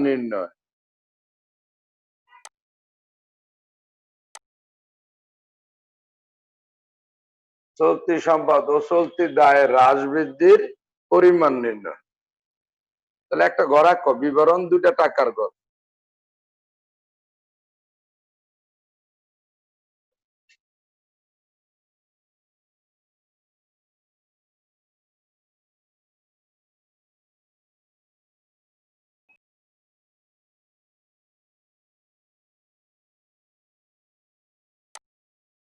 নির্ণয়। চলতি সম্পদ ও চলতি দায়ের হ্রাস বৃদ্ধির পরিমাণ নির্ণয়। তাহলে একটা ঘর আঁকো, বিবরণ দুইটা টাকার ঘর।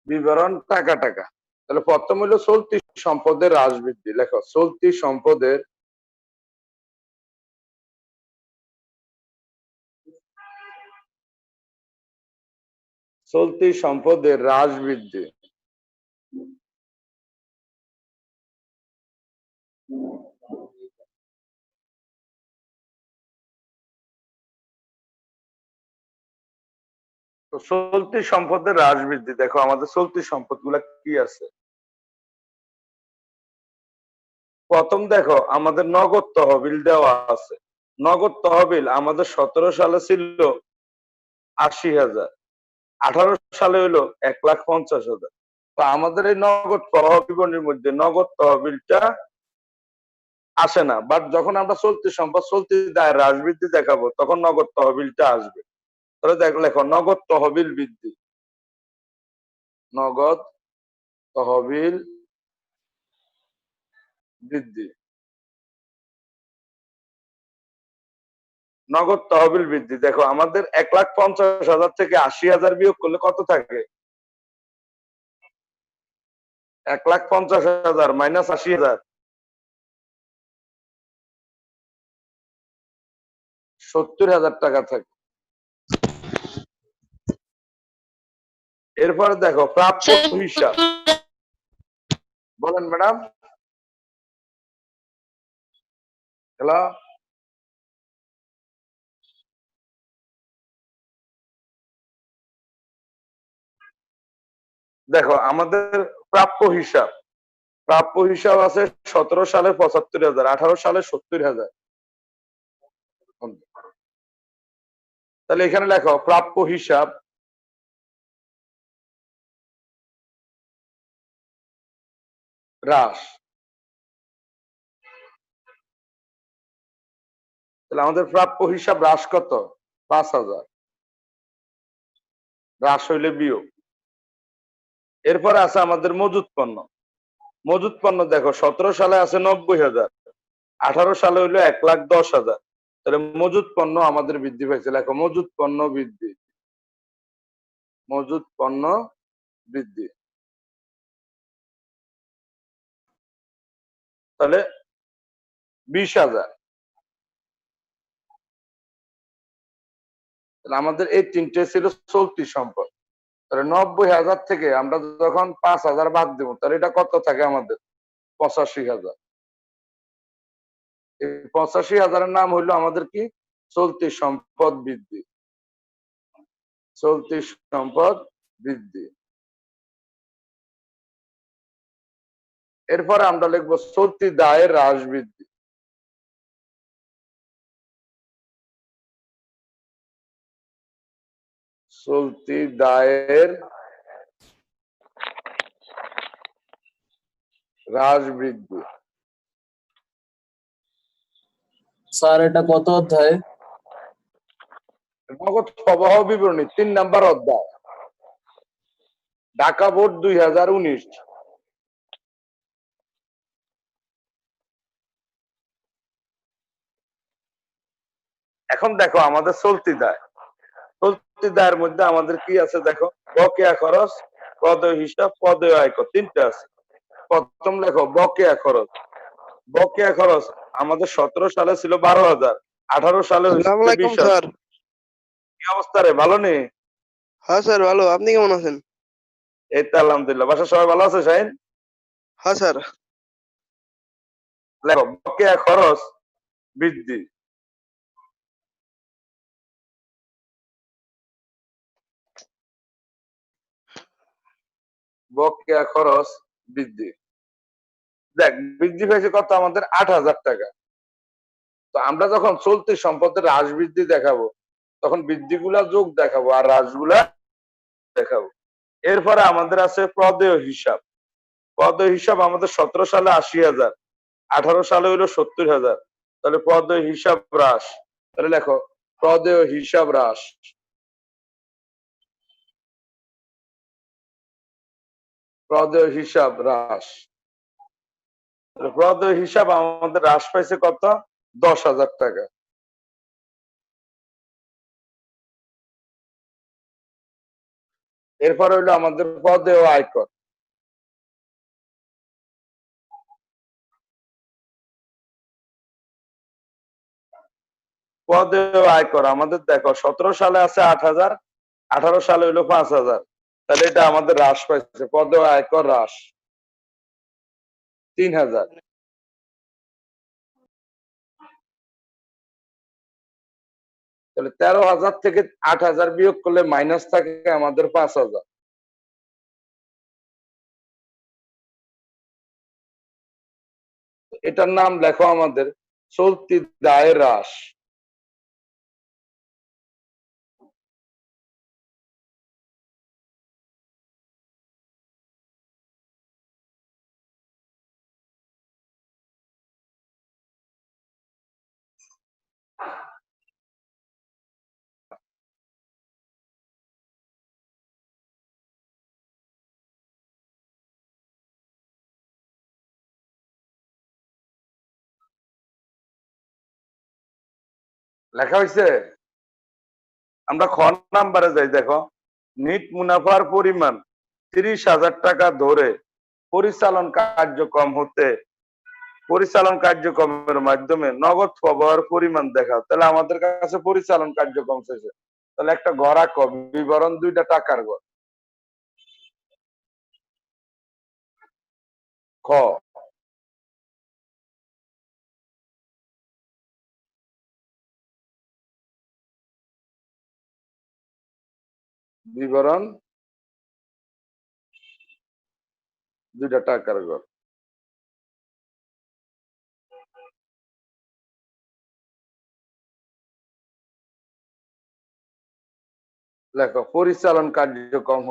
বিবরণ টাকা টাকা। তাহলে প্রথম হলো চলতি সম্পদের হ্রাস বৃদ্ধি। লেখো চলতি সম্পদের হ্রাস বৃদ্ধি। তো চলতি সম্পদের হ্রাস বৃদ্ধি, দেখো আমাদের চলতি সম্পদ গুলা কি আছে। প্রথম দেখো আমাদের নগদ তহবিল দেওয়া আছে। নগদ তহবিল আমাদের 17 সালে ছিল 80,000, 18 সালে হইলো 1,50,000। তো আমাদের এই নগদ তহবিলের মধ্যে নগদ তহবিলটা আসে না, বাট যখন আমরা চলতি সম্পদ চলতি দায়ের হ্রাস বৃদ্ধি দেখাবো তখন নগদ তহবিলটা আসবে। তাহলে লেখো নগদ তহবিল বৃদ্ধি। নগদ তহবিল বৃদ্ধি। নগদ তহবিল বৃদ্ধি, দেখো আমাদের 1,50,000 থেকে 80,000 বিয়োগ করলে কত থাকে? 1,50,000 মাইনাস 80,000, 70,000 টাকা থাকে। এরপরে দেখো প্রাপ্য হিসাব। বলেন ম্যাডাম। হ্যালো, দেখো আমাদের প্রাপ্য হিসাব আছে 17 সালে 75,000, 18 সালে 70,000। তাহলে এখানে লেখো প্রাপ্য হিসাব হ্রাস। তাহলে আমাদের প্রাপ্য হিসাব হ্রাস কত? 5,000। হ্রাস হইলে বিয়োগ। এরপরে আছে আমাদের মজুত পণ্য। মজুত পণ্য দেখো 17 সালে আছে 90,000, 18 সালে হইলো 1,10,000। তাহলে মজুত পণ্য আমাদের বৃদ্ধি পাইছে। লেখো মজুত পণ্য বৃদ্ধি। মজুত পণ্য বৃদ্ধি। তাহলে 20,000। আমাদের এই তিনটে ছিল চলতি সম্পদ। তাহলে 90,000 থেকে আমরা যখন 5,000 বাদ দেবো তাহলে এটা কত থাকে আমাদের? 85,000। এই 85,000-এর নাম হইলো আমাদের কি? চলতি সম্পদ বৃদ্ধি। চলতি সম্পদ বৃদ্ধি। এরপরে আমরা লিখবো চলতি দায়ের হ্রাস বৃদ্ধি। চলতি দায়ের হ্রাস বৃদ্ধি। স্যার এটা কত অধ্যায়? নগদ প্রবাহ বিবরণী 3 নাম্বার অধ্যায়, ঢাকা বোর্ড 2019। এখন দেখো আমাদের চলতি দায়। চলতি দায়ের মধ্যে আমাদের কি আছে দেখো, বকেয়া খরচ, প্রদেয় হিসাব, প্রদেয় আয়কর, তিনটা আছে। প্রথম লেখো বকেয়া খরচ। বকেয়া খরচ আমাদের 17 সালে ছিল 12,000, 18 সালে হয়েছে 20,000। কি অবস্থা রে, ভালো নেই? হ্যাঁ স্যার ভালো, আপনি কেমন আছেন? এই তো আলহামদুলিল্লাহ। বাসার সবাই ভালো আছে শাহিন? হ্যাঁ স্যার। লেখো বকেয়া খরচ বৃদ্ধি। বকেয়া খরচ বৃদ্ধি। দেখ বৃদ্ধি পেয়েছে কত আমাদের? 8,000 টাকা। তো আমরা যখন চলতি সম্পদের হ্রাস বৃদ্ধি দেখাবো তখন বৃদ্ধিগুলা যোগ দেখাবো আর হ্রাসগুলা দেখাবো। এরপরে আমাদের আছে প্রদেয় হিসাব। প্রদেয় হিসাব আমাদের 17 সালে 80,000, 18 সালে হইলো 70,000। তাহলে প্রদেয় হিসাব হ্রাস, তাহলে লেখো প্রদেয় হিসাব হ্রাস। প্রদেয় হিসাব হ্রাস, প্রদেয় হিসাব আমাদের হ্রাস পাইছে কত? 10,000 টাকা। এরপর হইলো আমাদের প্রদেয় আয়কর। প্রদেয় আয়কর আমাদের দেখো 17 সালে আছে 8,000, 18 সালে হইলো 5,000। তাহলে এটা আমাদের হ্রাস পাইছে, প্রদেয় আয়কর হ্রাস 3,000। তাহলে 13,000 থেকে 8,000 বিয়োগ করলে মাইনাস থাকে আমাদের 5,000। এটার নাম লেখো আমাদের চলতি দায় হ্রাস। লেখা হয়েছে? আমরা খ নাম্বারে যাই, দেখো নিট মুনাফার পরিমাণ 30,000 টাকা ধরে পরিচালন কার্যক্রমের মাধ্যমে নগদ প্রবাহের পরিমাণ দেখাও। তাহলে আমাদের কাছে পরিচালন কার্যক্রম শেষে, তাহলে একটা ঘর আঁকো, বিবরণ 2টা টাকার ঘর। খ বিবরণ 2টা টাকার ঘর। লেখো পরিচালন কার্যক্রম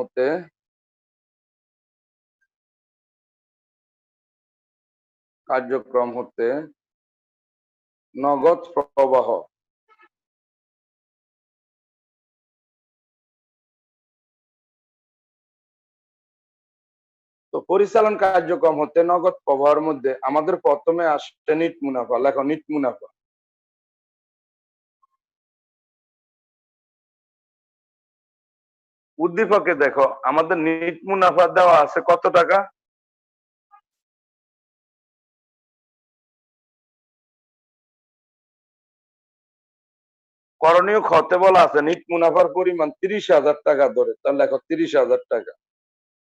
হতে নগদ প্রবাহ তো পরিচালন কার্যক্রম হতে নগদ প্রবাহের মধ্যে আমাদের প্রথমে আসছে নিট মুনাফা। লেখো নিট মুনাফা। উদ্দীপকে দেখো আমাদের নিট মুনাফা দেওয়া আছে কত টাকা? করণীয় খতে বলা আছে নিট মুনাফার পরিমাণ 30,000 টাকা ধরে। তাহলে লেখো 30,000 টাকা।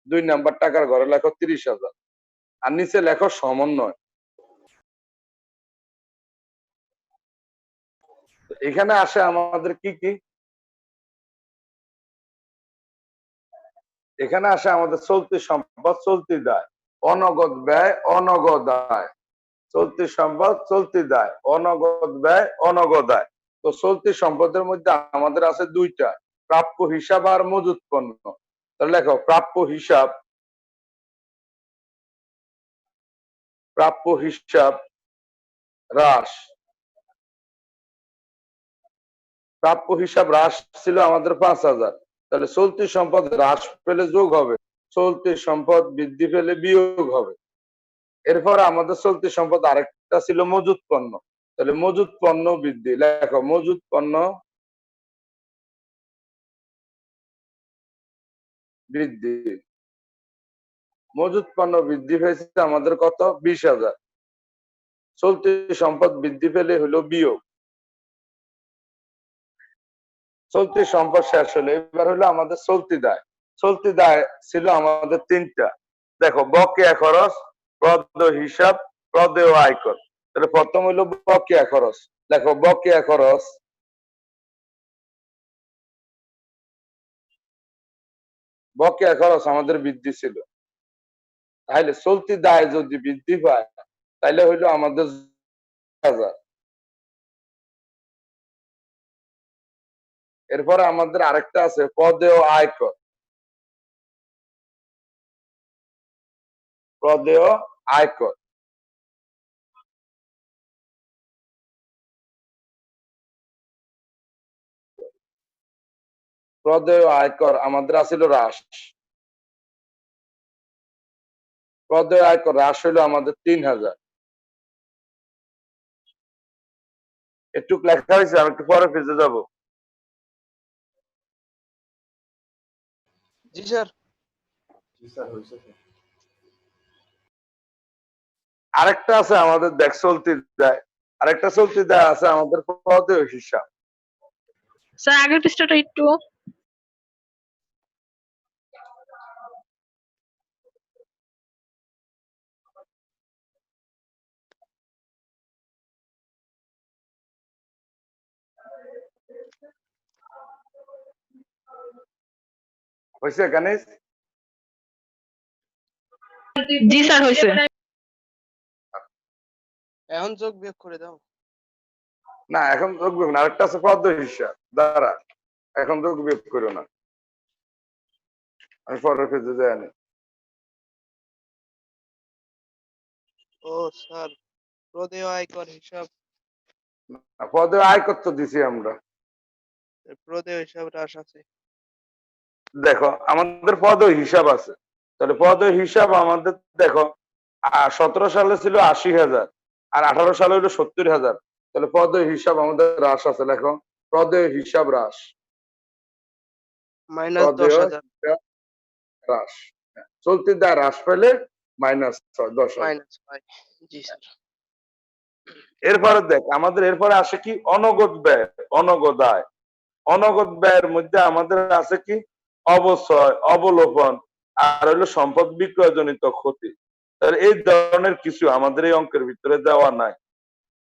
2 নাম্বার টাকার ঘরে লেখো 30,000 আর নিচে লেখো সমন্বয়। এখানে আসে আমাদের কি কি? এখানে আসে আমাদের চলতি সম্পদ, চলতি দায়, অনগদ ব্যয়, অনগদ আয়। চলতি সম্পদ, চলতি দায়, অনগদ ব্যয়, অনগদ আয়। তো চলতি সম্পদের মধ্যে আমাদের আছে 2টা, প্রাপ্য হিসাব আর মজুত পণ্য। তাহলে লেখো প্রাপ্য হিসাব হ্রাস। প্রাপ্য হিসাব হ্রাস ছিল আমাদের 5,000। তাহলে চলতি সম্পদ হ্রাস পেলে যোগ হবে, চলতি সম্পদ বৃদ্ধি পেলে বিয়োগ হবে। এরপর আমাদের চলতি সম্পদ আরেকটা ছিল মজুত পণ্য। তাহলে মজুত পণ্য বৃদ্ধি, লেখো মজুত পণ্য বৃদ্ধি। মজুত পণ্য বৃদ্ধি হয়েছে আমাদের কত? 20,000। চলতি সম্পদ বৃদ্ধি পেলে হলো বিয়োগ। চলতি সম্পদ শেষ হলো, এবার হলো আমাদের চলতি দায়। চলতি দায় ছিল আমাদের 3টা, দেখো বকেয়া খরচ, প্রদেয় হিসাব, প্রদেয় আয়কর। তাহলে প্রথম হইলো বকেয়া খরচ। দেখো বকেয়া খরচ, বকেয়া খরচ আমাদের বৃদ্ধি ছিল। তাহলে চলতি দায় যদি বৃদ্ধি পায় তাহলে হইলো আমাদের 10,000। এরপরে আমাদের আরেকটা আছে পদেয় আয়কর। পদেয় আয়কর। পদেয় আয়কর আমাদের আছিল হ্রাস। পদেয় আয়কর হ্রাস হইলো আমাদের 3000। একটু লেখা হয়েছে, আমি একটু পরে পেজে যাব। জি স্যার। আরেকটা আছে আমাদের দেখ চলতি দেয়, আরেকটা চলতি দেয় আছে আমাদের পদেয় হিসাব। স্যার আগের পৃষ্ঠাটা একটু হয়েছে এখানে? জি স্যার হয়েছে। এখন যোগ বিয়োগ করে দাও। না এখন যোগ বিয়োগ না, আরেকটা আছে পদেয় হিসাব। দাঁড়া, এখন যোগ বিয়োগ করো না, আমি পরের পেজে যাই আনি। ও স্যার, প্রদেয় আয়কর হিসাব। পদেয় আয়কর তো দিছি আমরা। প্রদেয় হিসাব হ্রাস আছে। দেখো আমাদের পদেয় হিসাব আছে, তাহলে পদেয় হিসাব আমাদের দেখো 17 সালে ছিল 80,000 আর 18 সালে হলো 70,000। তাহলে পদেয় হিসাব আমাদের হ্রাস আছে, লেখো পদেয় হিসাব হ্রাস। মাইনাস পদেয় 10,000। হিসাব হ্রাস। চলতি দায় হ্রাস পেলে মাইনাস 10,000। মাইনাস 5। জি স্যার। এরপরে দেখ আমাদের এরপরে আসে কি অনগদ ব্যয়, অনগদ আয়। অনগদ ব্যয়ের মধ্যে আমাদের আছে কি অবচয়, অবলোপন আর হলো সম্পদ বিক্রয়জনিত ক্ষতি। তাহলে এই ধরনের কিছু আমাদের এই অঙ্কের ভিতরে দেওয়া নাই,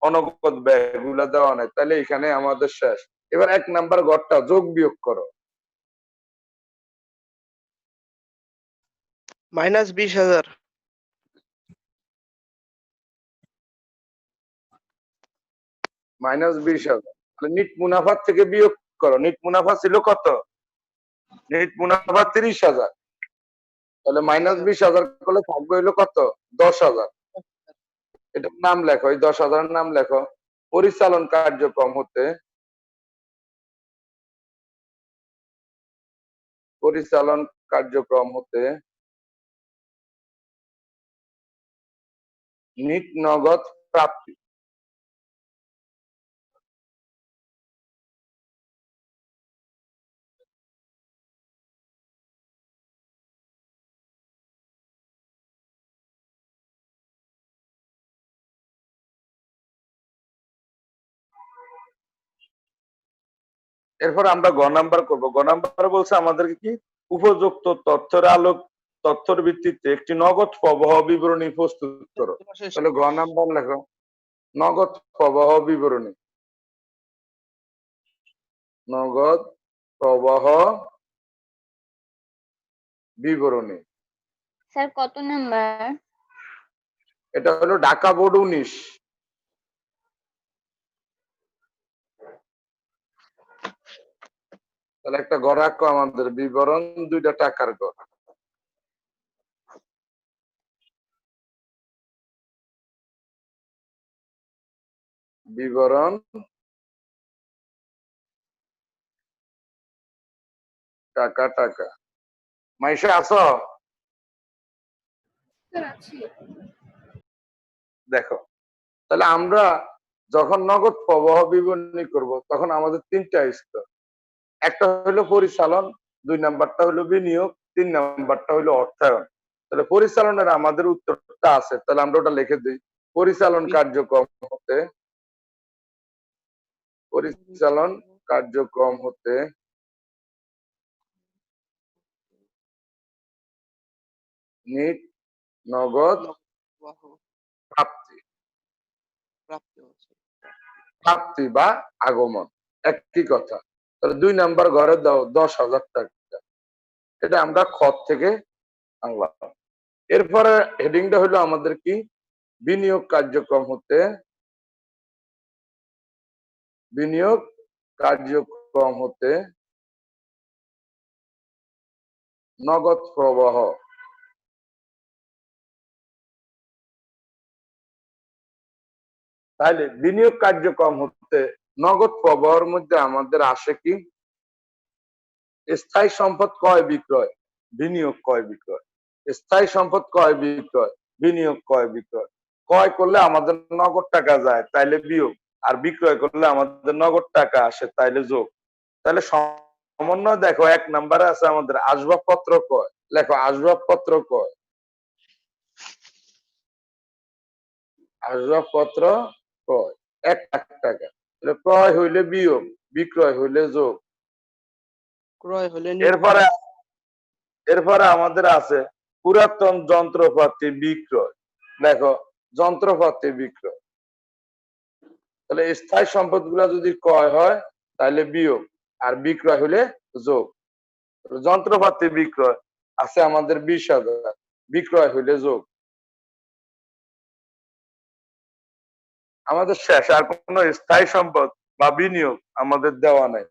অনগদ ব্যয়গুলা দেওয়া নাই। তাহলে এখানে আমাদের শেষ। এবার 1 নাম্বার ঘরটা যোগ বিয়োগ করো। মাইনাস 20,000। মাইনাস 20,000। তাহলে নিট মুনাফার থেকে বিয়োগ করো। নিট মুনাফা ছিল কত? নিট মুনাফা 30,000। তাহলে মাইনাস 20,000 করলে থাকবে হইলো কত? 10,000। এটার নাম লেখো, এই 10,000 নাম লেখো পরিচালন কার্যক্রম হতে, পরিচালন কার্যক্রম হতে নিট নগদ প্রাপ্তি। এরপর আমরা গ নাম্বার করব। গ নাম্বার বলছে আমাদেরকে কি উপযুক্ত তথ্যের আলোক তথ্যের ভিত্তিতে একটি নগদ প্রবাহ বিবরণী প্রস্তুত করো। তাহলে গ নাম্বার লেখো নগদ প্রবাহ বিবরণী। নগদ প্রবাহ বিবরণী। স্যার কত নাম্বার? এটা হলো ঢাকা বোর্ড 19। তাহলে একটা ঘর রাখো আমাদের বিবরণ, 2টা টাকার ঘর। বিবরণ টাকা টাকা। মাইশা আছো? দেখো তাহলে আমরা যখন নগদ প্রবাহ বিবরণী করব তখন আমাদের 3টা স্তর। একটা হলো পরিচালন, 2 নাম্বারটা হলো বিনিয়োগ, 3 নাম্বারটা হলো অর্থায়ন। তাহলে পরিচালনের আমাদের উত্তরটা আছে, তাহলে আমরা ওটা লিখে দিই। পরিচালন কার্যক্রম হতে, পরিচালন কার্যক্রম হতে নিট নগদ প্রাপ্তি। প্রাপ্তি বা আগমন একই কথা। তাহলে 2 নাম্বার ঘরে দাও 10,000 টাকা। এটা আমরা খত থেকে আনলাম। এরপরে হেডিংটা হলো আমাদের কি বিনিয়োগ কার্যক্রম হতে, বিনিয়োগ কার্যক্রম হতে নগদ প্রবাহ। তাহলে বিনিয়োগ কার্যক্রম হতে নগদ প্রবাহের মধ্যে আমাদের আসে কি? স্থায়ী সম্পদ ক্রয় বিক্রয়, বিনিয়োগ ক্রয় বিক্রয়। স্থায়ী সম্পদ ক্রয় বিক্রয়, বিনিয়োগ ক্রয় বিক্রয়। ক্রয় করলে আমাদের নগদ টাকা যায়, তাইলে বিয়োগ। আর বিক্রয় করলে আমাদের নগদ টাকা আসে, তাইলে যোগ। তাহলে সমন্বয় দেখো, 1 নম্বরে আছে আমাদের আসবাবপত্র ক্রয়। লেখো আসবাবপত্র ক্রয়। আসবাবপত্র ক্রয় 1 লাখ টাকা। তাহলে ক্রয় হইলে বিয়োগ, বিক্রয় হইলে যোগ। ক্রয় হলে এরপরে এরপরে আমাদের আছে পুরাতন যন্ত্রপাতি বিক্রয়। দেখো যন্ত্রপাতি বিক্রয়। তাহলে স্থায়ী সম্পদ গুলা যদি ক্রয় হয় তাহলে বিয়োগ, আর বিক্রয় হলে যোগ। যন্ত্রপাতি বিক্রয় আছে আমাদের 20,000, বিক্রয় হইলে যোগ। আমাদের শেষ, আর কোন স্থায়ী সম্পদ বা বিনিয়োগ আমাদের দেওয়া নাই।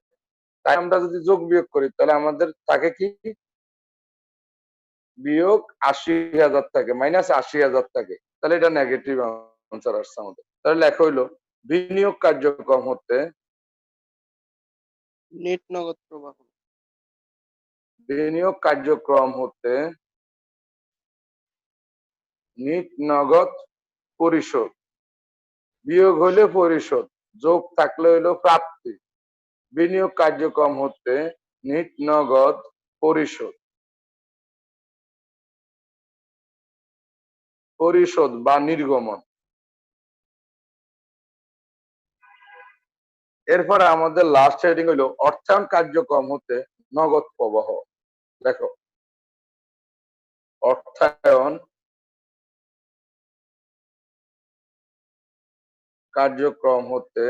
তাই আমরা যদি যোগ বিয়োগ করি তাহলে আমাদের থাকে কি? বিয়োগ 80,000 থাকে, -80,000 থাকে। তাহলে এটা নেগেটিভ আনসার আসছে আমাদের। তাহলে লেখা হইলো বিনিয়োগ কার্যক্রম হতে নেট নগদ প্রবাহ। বিনিয়োগ কার্যক্রম হতে নিট নগদ পরিশোধ। বিয়োগ হইলে পরিশোধ, যোগ থাকলে হইলো প্রাপ্তি। বিনিয়োগ কার্যক্রম হতে নিট নগদ পরিশোধ। পরিশোধ বা নির্গমন। এরপরে আমাদের লাস্ট হেডিং হইলো অর্থায়ন কার্যক্রম হতে নগদ প্রবাহ। দেখো অর্থায়ন কার্যক্রম হতে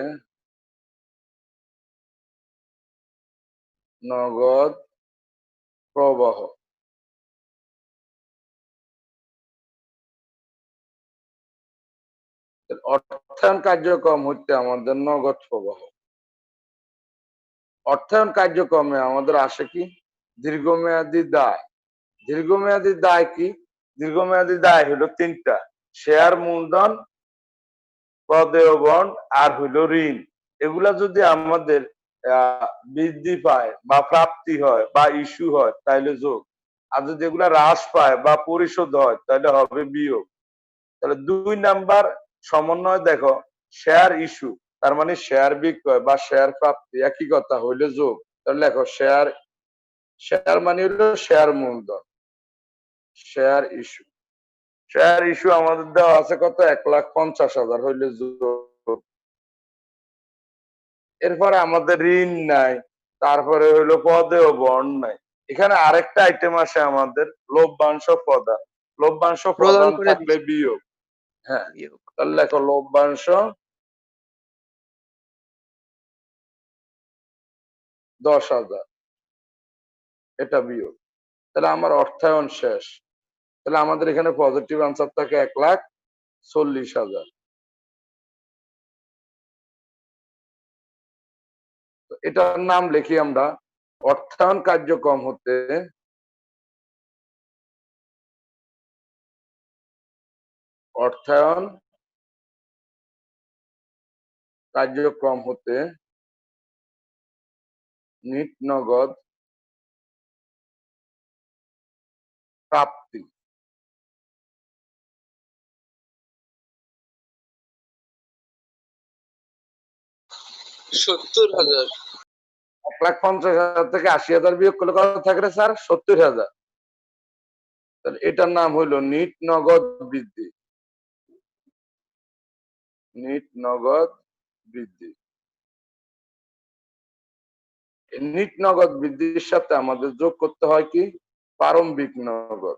নগদ প্রবাহ। অর্থায়ন কার্যক্রম হচ্ছে আমাদের নগদ প্রবাহ। অর্থায়ন কার্যক্রমে আমাদের আসে কি? দীর্ঘমেয়াদী দায়। দীর্ঘমেয়াদী দায় কি? দীর্ঘমেয়াদী দায় হলো 3টা: শেয়ার মূলধন, প্রদেয় বন্ড, আর হইলো ঋণ। এগুলা যদি আমাদের বৃদ্ধি পায় বা প্রাপ্তি হয় বা ইস্যু হয় তাহলে যোগ। আর যদি এগুলা হ্রাস পায় বা পরিশোধ হয় তাহলে হবে বিয়োগ। তাহলে 2 নাম্বার সমন্বয় দেখো, শেয়ার ইস্যু তার মানে শেয়ার বিক্রয় বা শেয়ার প্রাপ্তি, একই কথা, হইলে যোগ। তাহলে দেখো শেয়ার, শেয়ার মানে হলো শেয়ার মূলধন, শেয়ার ইস্যু। শেয়ার ইস্যু আমাদের দেওয়া আছে কত? 1,50,000 হইলে যোগ। এরপরে আমাদের ঋণ নাই, তারপরে হইলো পদেয় বন্ড নাই। এখানে আরেকটা আইটেম আসে আমাদের লভ্যাংশ প্রদান। লভ্যাংশ প্রদান করে থাকলে দিচ্ছে বিয়োগ। হ্যাঁ, বিয়োগ। তাহলে লেখো লভ্যাংশ 10,000, এটা বিয়োগ। তাহলে আমার অর্থায়ন শেষ। তাহলে আমাদের এখানে পজিটিভ আনসার থাকে 1,40,000। এটার নাম লিখি আমরা অর্থায়ন কার্যক্রম হতে অর্থায়ন কার্যক্রম হতে নিট নগদ প্রাপ্তি। 70,000। 1,50,000 থেকে 80,000 বিয়োগ করলে কত থাকে রে স্যার? 70,000। তাহলে এটার নাম হইলো নিট নগদ বৃদ্ধি। নিট নগদ বৃদ্ধি। এই নিট নগদ বৃদ্ধির সাথে আমাদের যোগ করতে হয় কি? প্রারম্ভিক নগদ।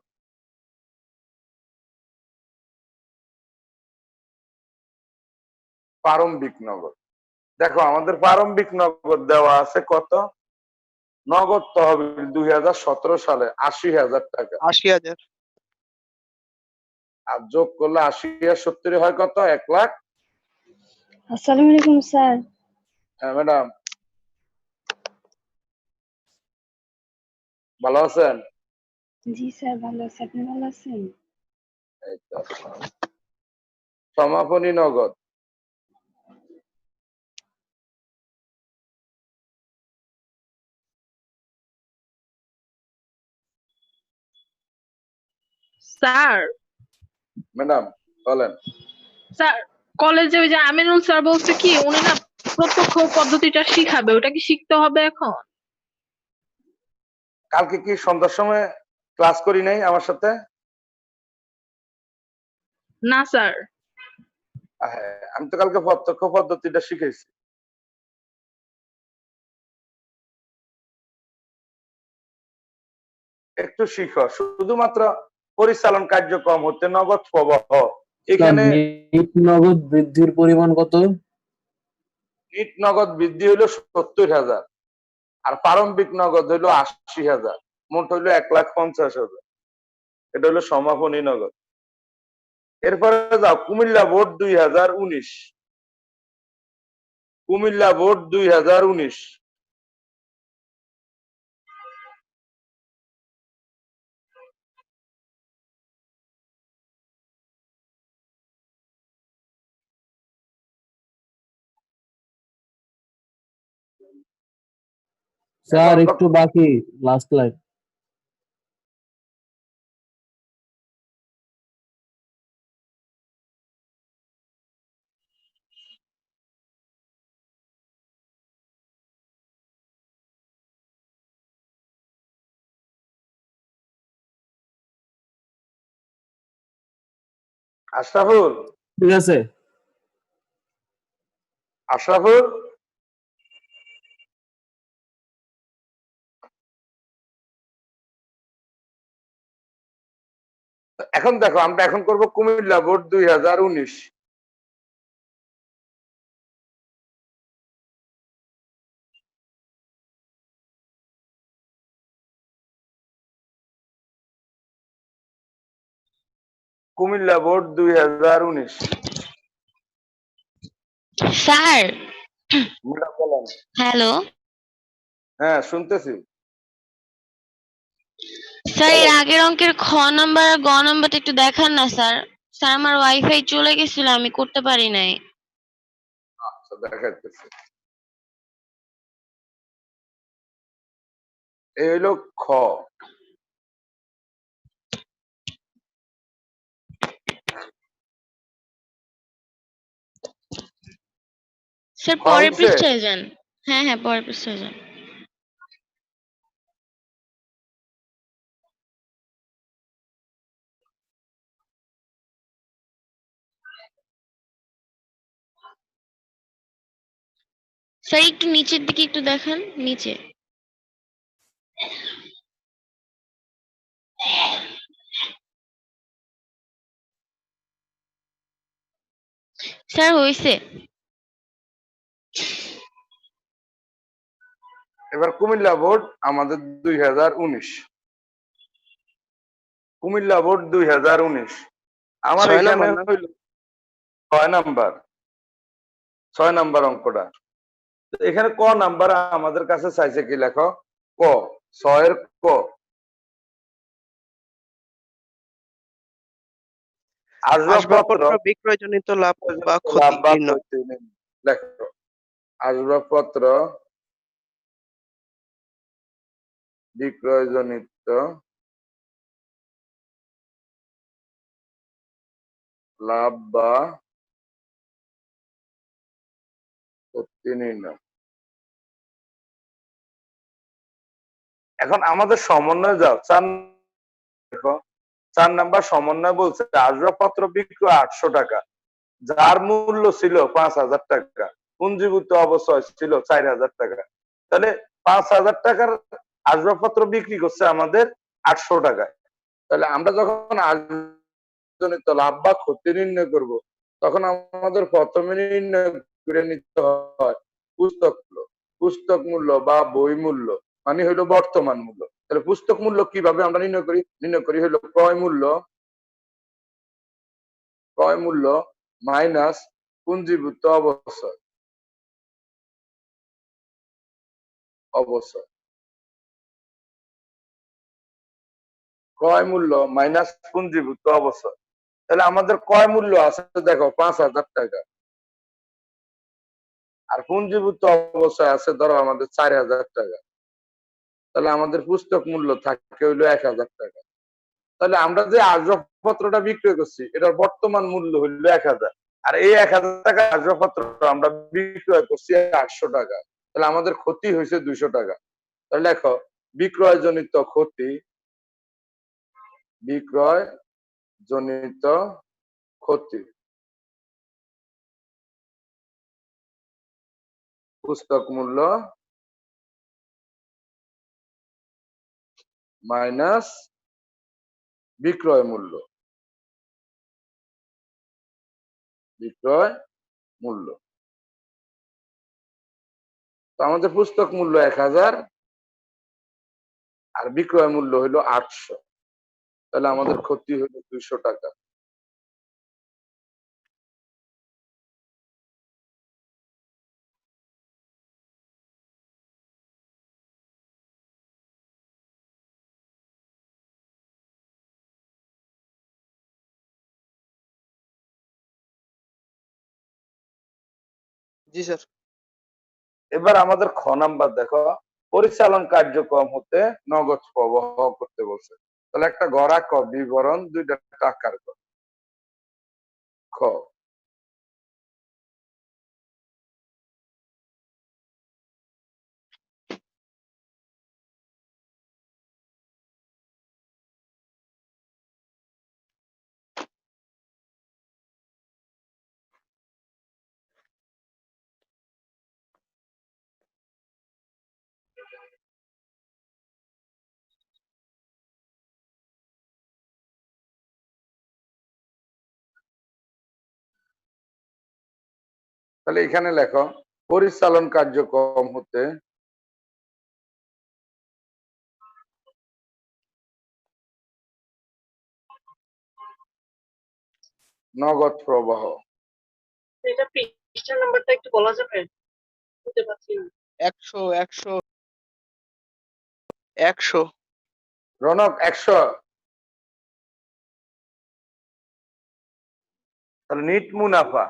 প্রারম্ভিক নগদ। দেখো আমাদের প্রারম্ভিক নগদ দেওয়া আছে কত? নগদ তহবিল 2017 সালে 80,000 টাকা। 80,000। আর যোগ করলে 80 আর 70 হয় কত? 1 লাখ। আসসালামু আলাইকুম স্যার। হ্যাঁ ম্যাডাম, ভালো আছেন? জি স্যার ভালো আছি, আপনি ভালো আছেন? এই তো। সমাপনী নগদ স্যার ম্যাডাম বলেন। স্যার কলেজে ওই যে আমিনুল স্যার বলছে কি উনি না প্রত্যক্ষ পদ্ধতিটা শিখাবে, ওটা কি শিখতে হবে এখন? কালকে কি সন্ধ্যার সময় ক্লাস করি নাই আমার সাথে? না স্যার। হ্যাঁ, আমি তো কালকে প্রত্যক্ষ পদ্ধতিটা শিখেছি। একটু শিখো, শুধুমাত্র পরিচালন কার্যক্রম হতে নগদ প্রবাহ স্যার এখানে নিট নগদ বৃদ্ধির পরিমাণ কত? নিট নগদ বৃদ্ধি হইলো 70,000 আর প্রারম্ভিক নগদ হইলো 80,000, মোট হইলো 1,50,000। এটা হলো সমাপনী নগদ। এরপরে যাও Comilla board 2019, Comilla board 2019। Sir এখন একটু বাকি, লাস্ট লাইন। আশরাফুল, ঠিক আছে আশরাফুল এখন দেখো আমরা এখন করব Comilla board 2019। Comilla board 2019। Sir madam বলেন। হ্যালো হ্যাঁ শুনতেছি। স্যার, এর আগের অঙ্কের খ নাম্বার আর গ নাম্বারটা একটু দেখান না স্যার। স্যার আমার ওয়াইফাই চলে গেছিল, আমি করতে পারি নাই। আচ্ছা দেখাইতেছি। এই হইলো খ। স্যার খ পরের হইছে? পৃষ্ঠায় যান। হ্যাঁ হ্যাঁ, পরের পৃষ্ঠায় যান। স্যার একটু নিচের দিকে একটু দেখান, নিচে। স্যার হইছে। এবার কুমিল্লা বোর্ড আমাদের 2019, কুমিল্লা বোর্ড 2019 আমার 6 এখানে নাম্বার না? হইল 6 নাম্বার, 6 নাম্বার অঙ্কটা। তো এখানে ক নাম্বার আমাদের কাছে চাইছে কি লেখো, ক, 6 এর ক। আসবাবপত্র আসবাবপত্র বিক্রয়জনিত লাভ বা লাভ ক্ষতি বা নির্ণয়। ক্ষতি লেখো। আসবাবপত্র বিক্রয়জনিত লাভ বা ক্ষতি নির্ণয়। এখন আমাদের সমন্বয় যাও, দেখো 4 নাম্বার সমন্বয় বলছে আসবাবপত্র বিক্রয় 800 টাকা, যার মূল্য ছিল 5,000 টাকা, পুঞ্জীভূত অবশ্যই ছিল 4,000 টাকা। তাহলে 5,000 টাকার আসবাবপত্র বিক্রি করছে আমাদের 800 টাকায়। তাহলে আমরা যখন আসজনিত লাভ বা ক্ষতি নির্ণয় করব, তখন আমাদের প্রথমে নির্ণয় করে নিতে হয় পুস্তক মূল্য। পুস্তক মূল্য বা বই মূল্য মানে হইলো বর্তমান মূল্য। তাহলে পুস্তক মূল্য কিভাবে আমরা নির্ণয় করি? নির্ণয় করি হইলো ক্রয় মূল্য, ক্রয় মূল্য মাইনাস পুঞ্জীভূত অবশ্যই, অবশ্যই। ক্রয় মূল্য মাইনাস পুঞ্জীভূত অবস্থা। তাহলে আমাদের ক্রয় মূল্য আছে দেখো 5,000 টাকা, আর পুঞ্জীভূত অবস্থায় আছে ধরো আমাদের 4,000 টাকা। তাহলে আমাদের পুস্তক মূল্য থাকে হইলো 1,000 টাকা। তাহলে আমরা যে আসবাবপত্রটা বিক্রয় করছি এটার বর্তমান মূল্য হইলো 1,000, আর এই 1,000 টাকা আসবাবপত্র আমরা বিক্রয় করছি 800 টাকা। তাহলে আমাদের ক্ষতি হয়েছে 200 টাকা। তাহলে দেখো বিক্রয় জনিত ক্ষতি, বিক্রয় জনিত ক্ষতি পুস্তক মূল্য মাইনাস বিক্রয় মূল্য, বিক্রয় মূল্য। তো আমাদের পুস্তক মূল্য 1,000 আর বিক্রয় মূল্য হইলো 800। তাহলে আমাদের ক্ষতি হইলো 200 টাকা। জি স্যার। এবার আমাদের খ নাম্বার দেখো, পরিচালন কার্যক্রম হতে নগদ প্রবাহ করতে বলছে। তাহলে একটা গড়া ক বিবরণ, দুইটা টাকার ক। খ তাহলে এখানে লেখো পরিচালন কার্যক্রম হতে নগদ প্রবাহ। এটা পৃষ্ঠা নাম্বারটা একটু বলা যাবে? বুঝতে পারছি না। 100 রনক 100। তাহলে নিট মুনাফা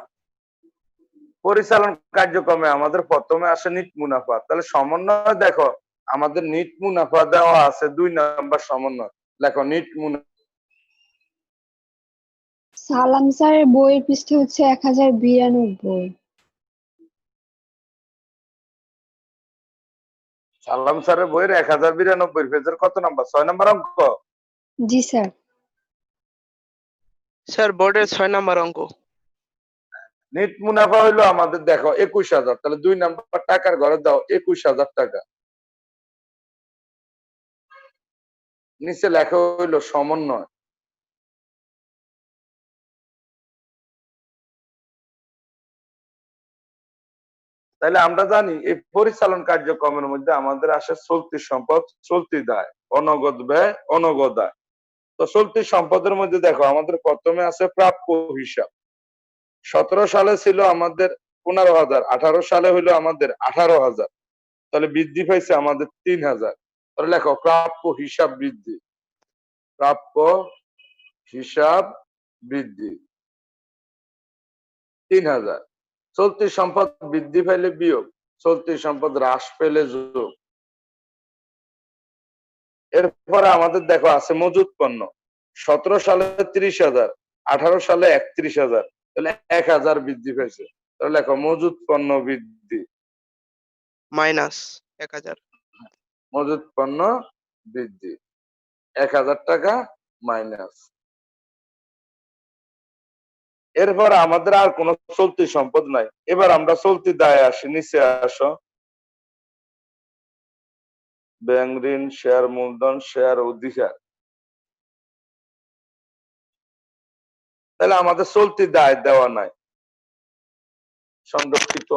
পরিচালন কার্যক্রমে আমাদের প্রথমে আসে নিট মুনাফা। তাহলে সমন্বয় দেখো আমাদের নিট মুনাফা দেওয়া আছে 2 নাম্বার সমন্বয়। লেখো নিট মুনাফা। সালাম স্যারের বইয়ের পৃষ্ঠা হচ্ছে 1092। সালাম স্যারের বইয়ের 1092 পেজের কত নাম্বার? 6 নাম্বার অঙ্ক। জি স্যার। স্যার বোর্ডের 6 নাম্বার অঙ্ক। নিট মুনাফা হইলো আমাদের দেখো 21,000। তাহলে 2 নাম্বার টাকার ঘরে দাও 21,000 টাকা। নিচে লেখা হইলো সমন্বয়। তাহলে আমরা জানি এই পরিচালন কার্যক্রমের মধ্যে আমাদের আসে চলতি সম্পদ, চলতি দায়, অনগদ ব্যয়, অনগদ আয়। তো চলতি সম্পদের মধ্যে দেখো আমাদের প্রথমে আছে প্রাপ্য হিসাব। 17 সালে ছিল আমাদের 15,000, 18 সালে হইলো আমাদের 18,000। তাহলে বৃদ্ধি পাইছে আমাদের 3,000। তাহলে লেখো প্রাপ্য হিসাব বৃদ্ধি, প্রাপ্য হিসাব বৃদ্ধি 3,000। চলতি সম্পদ বৃদ্ধি পাইলে বিয়োগ, চলতি সম্পদ হ্রাস পেলে যোগ। এরপরে আমাদের দেখো আছে মজুত পণ্য। 17 সালে 30,000, 18 সালে 31,000। তাহলে 1,000 বৃদ্ধি পেয়েছে। তাহলে লেখো মজুত পণ্য বৃদ্ধি, মাইনাস 1000। মজুত পণ্য বৃদ্ধি 1,000 টাকা মাইনাস। এরপর আমাদের আর কোন চলতি সম্পদ নাই। এবার আমরা চলতি দায়ে আসি। নিচে আসো, ব্যাংক ঋণ, শেয়ার মূলধন, শেয়ার অধিকার। তাহলে আমাদের চলতি দায় দেওয়া নাই, সংরক্ষিত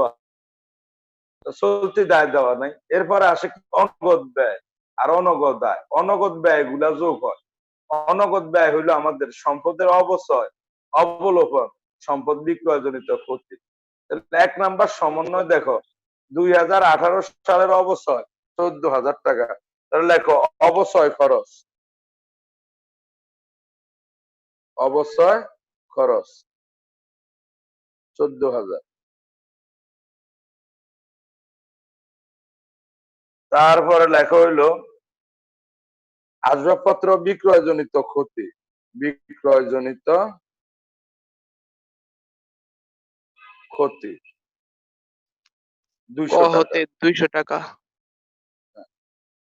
চলতি দায় দেওয়া নাই। এরপরে আসে অনগদ ব্যয় আর অনগদ আয়। অনগদ ব্যয় গুলা যোগ হয়। অনগদ ব্যয় হইলো আমাদের সম্পদের অবচয়, অবলোপন, সম্পদ বিক্রয়জনিত ক্ষতি। 1 নাম্বার সমন্বয় দেখো 2018 সালের অবচয় 14,000 টাকা। তাহলে লেখো অবচয় খরচ, অবশ্যই খরচ 14,000। তারপরে লেখা হইলো আসবাবপত্র বিক্রয়জনিত ক্ষতি, বিক্রয়জনিত ক্ষতি ক 200 টাকা। হতে 200 টাকা।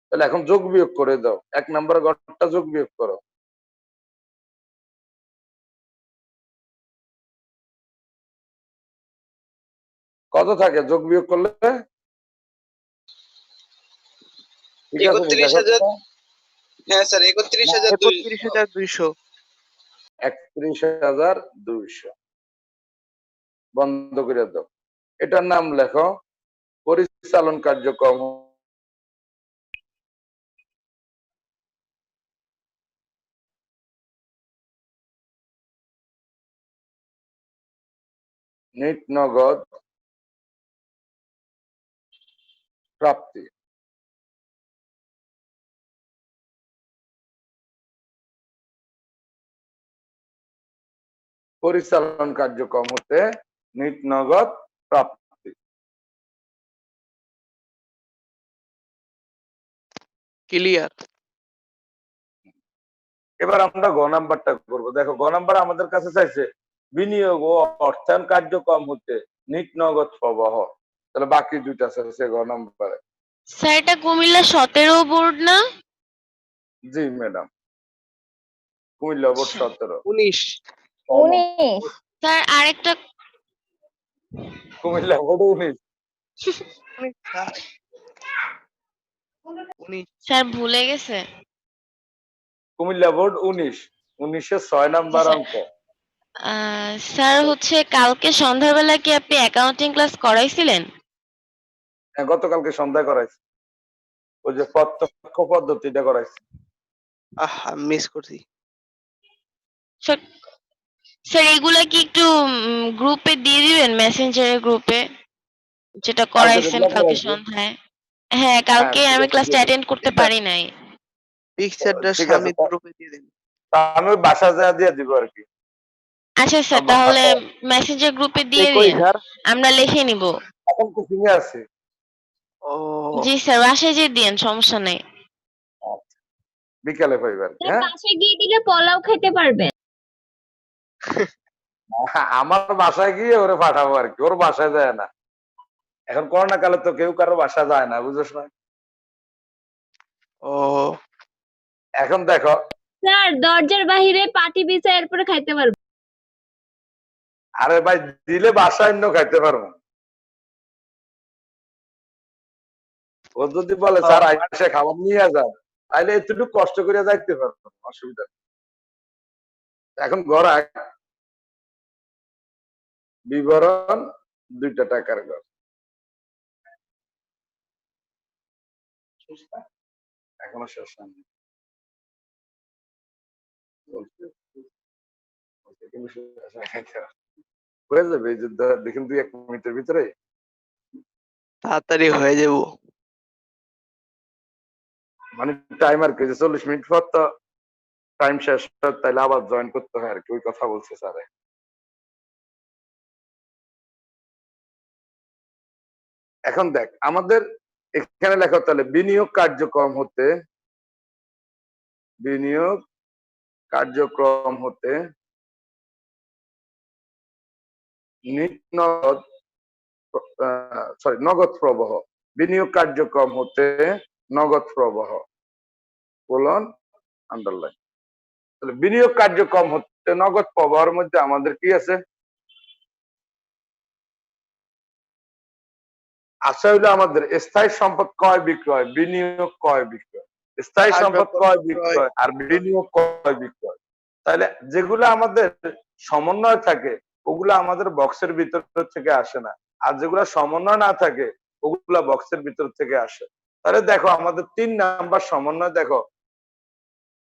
তাহলে এখন যোগ বিয়োগ করে দাও, 1 নম্বর ঘরটা যোগ বিয়োগ করো। কত থাকে যোগ বিয়োগ করলে? ঠিক আছে, 31,000। হ্যাঁ স্যার, 31,200। 31,200। 31,200 বন্ধ করে দাও। এটার নাম লেখো পরিচালন কার্যক্রম। নিট নগদ প্রাপ্তি। পরিচালন কার্যক্রম হতে নিট নগদ প্রাপ্তি। ক্লিয়ার। এবার আমরা গ নাম্বারটা করবো। দেখো গ নাম্বার আমাদের কাছে চাইছে বিনিয়োগ ও অর্থায়ন কার্যক্রম হতে নিট নগদ প্রবাহ। তাহলে বাকি দুইটা চাইছে গ নাম্বারে। স্যার এটা কুমিল্লা 17 বোর্ড না? জি ম্যাডাম, কুমিল্লা বোর্ড 17। 19। স্যার আরেকটা কুমিল্লা বোর্ড 19। 19। স্যার ভুলে গেছে। কুমিল্লা বোর্ড 19। 19-এর 6 নাম্বার স্যার অঙ্ক। স্যার হচ্ছে কালকে সন্ধ্যাবেলা কি আপনি অ্যাকাউন্টিং ক্লাস করাইছিলেন? হ্যাঁ, গতকালকে সন্ধ্যায় করাইছি। ওই যে প্রত্যক্ষ পদ্ধতিটা করাইছি। আহা, মিস করছি। স্যার স্যার এগুলা কি একটু গ্রুপে দিয়ে দিবেন, মেসেঞ্জারের গ্রুপে, যেটা কালকে করাইছেন যেগুলো কালকে করাইছি, সন্ধ্যায়? হ্যাঁ, হ্যাঁ কালকে আমি ক্লাসটা অ্যাটেন্ড করতে ঠিক আছে, পারি নাই। পিকচারটা ঠিক আছে। স্বামী গ্রুপে দিয়ে দেন। তা আমি বাসা যা দিয়ে দিব আর কি। আচ্ছা স্যার, আমার তাহলে বাসায় মেসেঞ্জার গ্রুপে আপনি দিয়ে কই দিন, স্যার? আমরা লিখে নিব। এখন কোচিংয়ে আছি। ও জি স্যার, বাসায় যেয়ে দিন, সমস্যা নেই। আচ্ছা, বিকালে পাইবার কি? হ্যাঁ, বাসায় গিয়ে দিলে পোলাও খেতে পারবেন। আমার বাসায় গিয়ে ওরে পাঠাবো আর কি, ওর বাসায় যায় না। এখন করোনা কালে তো কেউ কারো বাসায় যায় না, বুঝছ না? ও এখন দেখো, স্যার দরজার বাহিরে পাটি বিছায় এরপরে খাইতে পারবেন। আরে ভাই দিলে বাসায় অন্য খাইতে পারবো। ও যদি বলে স্যার আইসা খাবার নিয়ে যান, তাইলে একটু কষ্ট করে যাইতে পারবো, অসুবিধা নেই। এখন ঘর বিবরণ 2টা টাকার ঘর। এখনো শেষ হয়নি। হয়ে যাবে এই যে দেখেন 2-1 মিনিটের ভিতরে। তাড়াতাড়ি হয়ে যাব। মানে টাইমার কে 40 মিনিট পর তো টাইম শেষ হয়, তাইলে আবার জয়েন করতে হয় আর কি, ওই কথা বলছে স্যার। এখন দেখ আমাদের এখানে লেখা তাহলে বিনিয়োগ কার্যক্রম হতে, বিনিয়োগ কার্যক্রম হতে নগদ নগদ প্রবাহ, বিনিয়োগ কার্যক্রম হতে নগদ প্রবাহ কোলন আন্ডারলাইন। তাহলে বিনিয়োগ কার্যক্রম হতে নগদ প্রবাহের মধ্যে আমাদের কি আছে? আচ্ছা হইলো আমাদের স্থায়ী সম্পদ ক্রয় বিক্রয়, বিনিয়োগ ক্রয় বিক্রয়, স্থায়ী সম্পদ ক্রয় বিক্রয় আর বিনিয়োগ ক্রয় বিক্রয়। তাহলে যেগুলো আমাদের সমন্বয় থাকে ওগুলো আমাদের বক্সের ভিতর থেকে আসে না, আর যেগুলো সমন্বয় না থাকে ওগুলা বক্সের ভিতর থেকে আসে। তাহলে দেখো আমাদের 3 নাম্বার সমন্বয় দেখো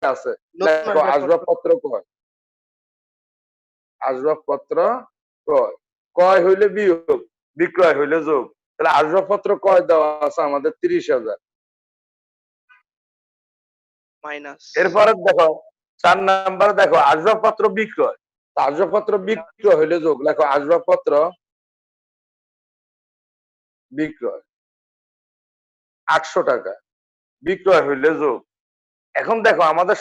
আছে। দেখো আসবাবপত্র ক্রয়, আসবাবপত্র ক্রয়, ক্রয় হইলে বিয়োগ, বিক্রয় হইলে যোগ। তাহলে আসবাবপত্র ক্রয় দেওয়া আছে আমাদের 30,000। মাইনাস। এরপরে দেখো 4 নাম্বার দেখো আসবাবপত্র বিক্রয়। আসবাবপত্র বিক্রয় হইলে যোগ লেখো আসবাবপত্র বিক্রয় 800 টাকা বিক্রয় হইলে যোগ। এখন দেখো আমাদের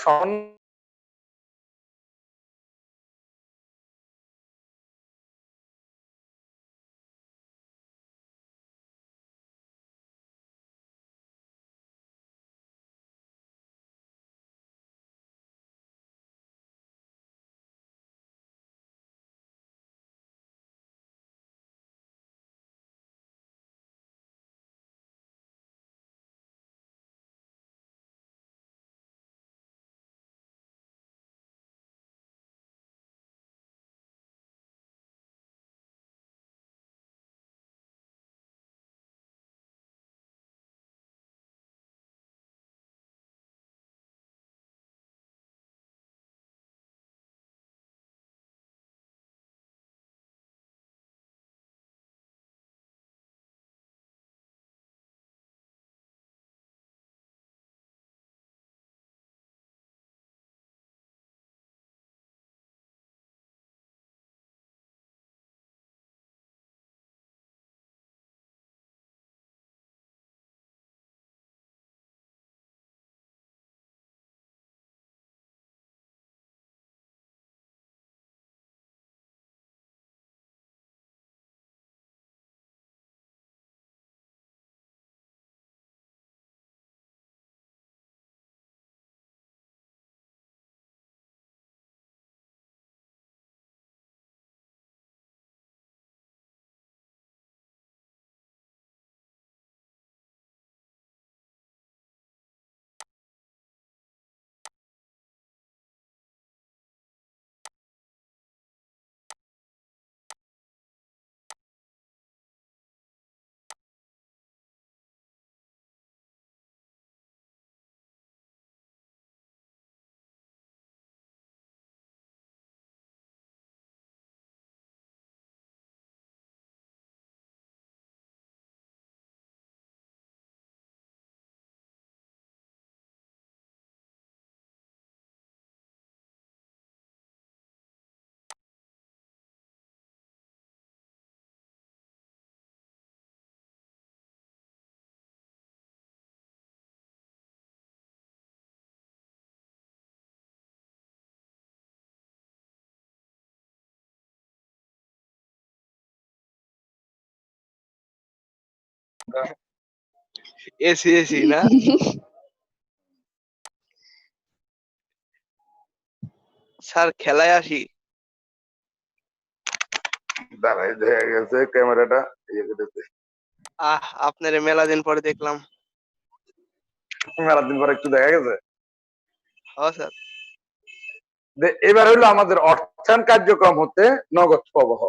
এসি এসি না? স্যার খেলায় আসি। দাঁড়াই দেখা গেছে ক্যামেরাটা ইয়ে করেছে। আপনারে মেলা দিন পরে দেখলাম। মেলা দিন পর একটু দেখা গেছে। স্যার। এবার হইলো আমাদের অর্থায়ন কার্যক্রম হতে নগদ প্রবাহ।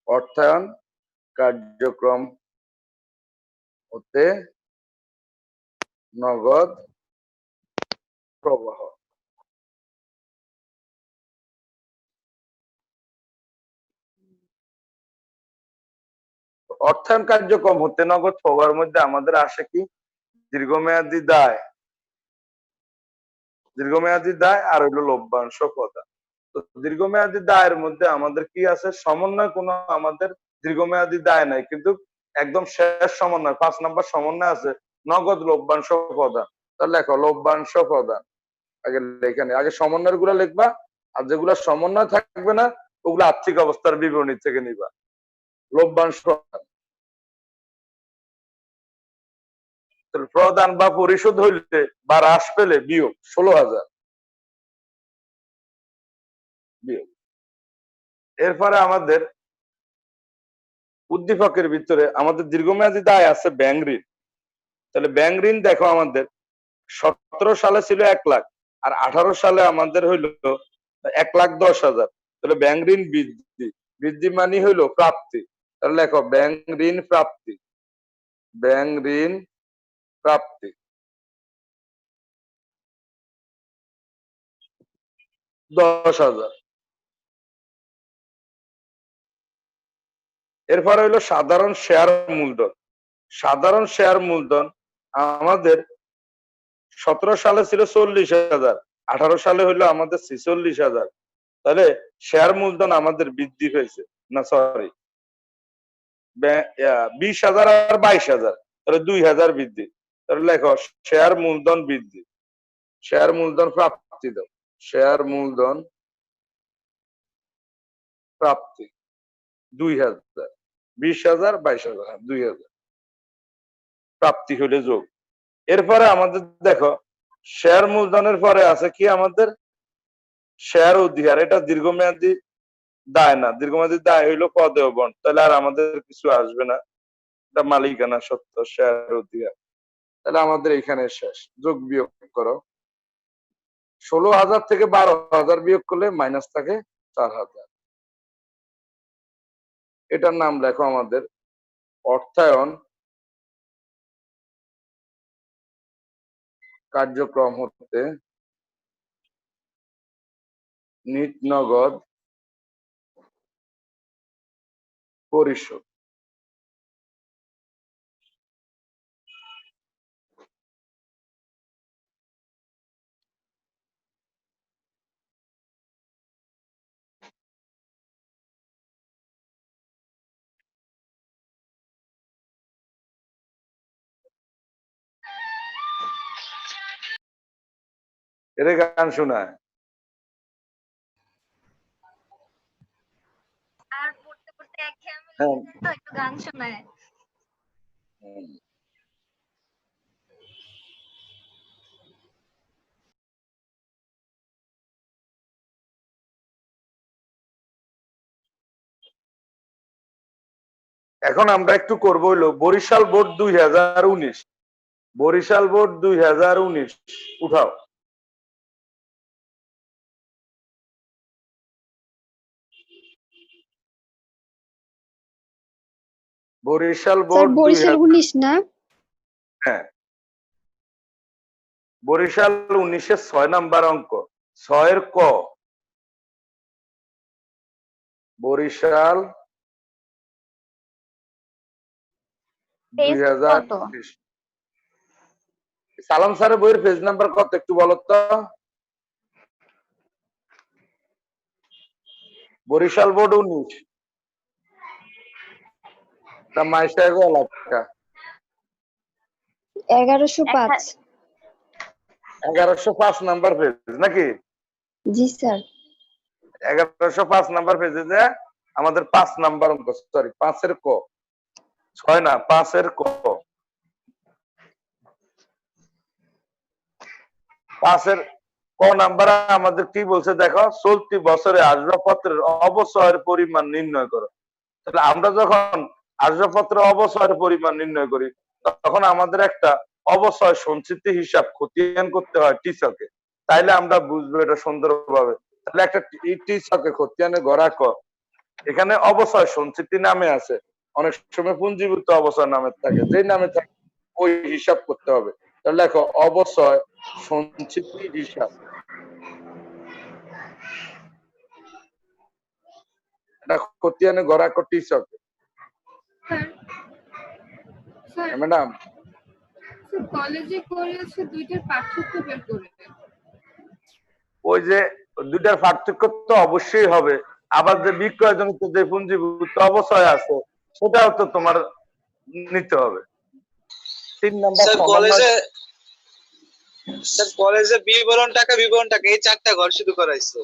অর্থায়ন কার্যক্রম হতে নগদ প্রবাহ। অর্থায়ন কার্যক্রম হতে নগদ প্রবাহের মধ্যে আমাদের আসে কি দীর্ঘমেয়াদী দায়, দীর্ঘমেয়াদী দায় আর হইলো লভ্যাংশ প্রদান। তো দীর্ঘমেয়াদী দায়ের মধ্যে আমাদের কি আছে সমন্বয় কোনো আমাদের দীর্ঘমেয়াদী দায় নাই, কিন্তু একদম শেষ সমন্বয় 5 নাম্বার সমন্বয় আছে নগদ লভ্যাংশ প্রদান। তাহলে লেখো লভ্যাংশ প্রদান। আগে এখানে আগে সমন্বয় গুলা লিখবা, আর যেগুলা সমন্বয় থাকবে না ওগুলো আর্থিক অবস্থার বিবরণী থেকে নিবা। লভ্যাংশ প্রদান প্রদান বা পরিশোধ হইলে বা হ্রাস পেলে বিয়োগ 16,000 বিয়োগ। এরপরে আমাদের উদ্দীপকের ভিতরে আমাদের দীর্ঘমেয়াদী দায় আছে ব্যাংক ঋণ। তাহলে ব্যাংক ঋণ দেখো আমাদের 17 সালে ছিল 1 লাখ আর 18 সালে আমাদের হইলো 1,10,000। তাহলে ব্যাংক ঋণ বৃদ্ধি, বৃদ্ধি মানে হইলো প্রাপ্তি। তাহলে লেখো ব্যাংক ঋণ প্রাপ্তি, ব্যাংক ঋণ প্রাপ্তি 10,000। এরপর হইলো সাধারণ শেয়ার মূলধন। সাধারণ শেয়ার মূলধন আমাদের 17 সালে ছিল 40,000, 18 সালে হলো আমাদের 46,000। তাহলে শেয়ার মূলধন আমাদের বৃদ্ধি হয়েছে, না সরি 20,000 আর 22,000, তাহলে 2,000 বৃদ্ধি। তাহলে লেখো শেয়ার মূলধন বৃদ্ধি, শেয়ার মূলধন প্রাপ্তি দাও, শেয়ার মূলধন প্রাপ্তি 2,000, 20,000, 22,000, 2,000 প্রাপ্তি হলে যোগ। এরপরে আমাদের দেখো শেয়ার মূলধনের পরে আছে কি আমাদের শেয়ার অধিকার, এটা দীর্ঘমেয়াদী দায় না, দীর্ঘমেয়াদী দায় হইলো পদেয় বন্ড, তাহলে আর আমাদের কিছু আসবে না, এটা মালিকানা সত্ত্ব শেয়ার অধিকার। তাহলে আমাদের এখানে শেষ, যোগ বিয়োগ করো, 16,000 থেকে 12,000 বিয়োগ করলে মাইনাস থাকে 4,000। এটার নাম লেখো আমাদের অর্থায়ন কার্যক্রম হতে নিট নগদ পরিশোধ। এর গান শোনায় আর পড়তে পড়তে একঘেয়েমি হ্যাঁ। লেগে যায় তো একটু গান শোনায়। এখন আমরা একটু করবো হইলো বরিশাল বোর্ড 2019, বরিশাল বোর্ড 2019 উঠাও। বরিশাল স্যার বোর্ড বরিশাল 19 না? হ্যাঁ, বরিশাল 19-এর 6 নাম্বার অঙ্ক, 6-এর ক, বরিশাল পেজ কত? 2019। সালাম স্যারের বইয়ের পেজ নাম্বার কত একটু বলো তো? বরিশাল বোর্ড 19 তা মাইশা গো এলাকা 1105। 1105 নাম্বার পেজ নাকি? জি স্যার। 1105 নাম্বার পেজে যে আমাদের 5 নাম্বার অঙ্ক, সরি 5-এর ক, 6 না 5-এর ক, 5-এর ক নাম্বার আমাদের কি বলছে দেখো, চলতি বছরে আসবাবপত্রের অবচয়ের পরিমাণ নির্ণয় করো। তাহলে আমরা যখন আসবাবপত্রের অবচয়ের পরিমাণ নির্ণয় করি তখন আমাদের একটা অবচয় সঞ্চিতি হিসাব খতিয়ান করতে হয় টিচকে, তাইলে আমরা বুঝবো এটা সুন্দরভাবে। তাহলে একটা টিচকে খতিয়ানে গড়া ক, এখানে অবচয় সঞ্চিতি নামে আছে, অনেক সময় পুঞ্জীভূত অবচয় নামে থাকে, যেই নামে থাকে ওই হিসাব করতে হবে। তাহলে দেখো অবচয় সঞ্চিতি হিসাব, এটা খতিয়ানে গড়া ক টিচকে। ম্যাডাম কলেজে করেছে দুইটার পার্থক্য বের করে। ওই যে দুইটার পার্থক্য তো অবশ্যই হবে, আবার যে বিক্রয়জনিত যে পুঞ্জীভূত অবচয় আছে সেটাও তো তোমার নিতে হবে। 3 নাম্বার স্যার কলেজে বিবরণ টাকা এই 4টা ঘর শুধু করাইছে।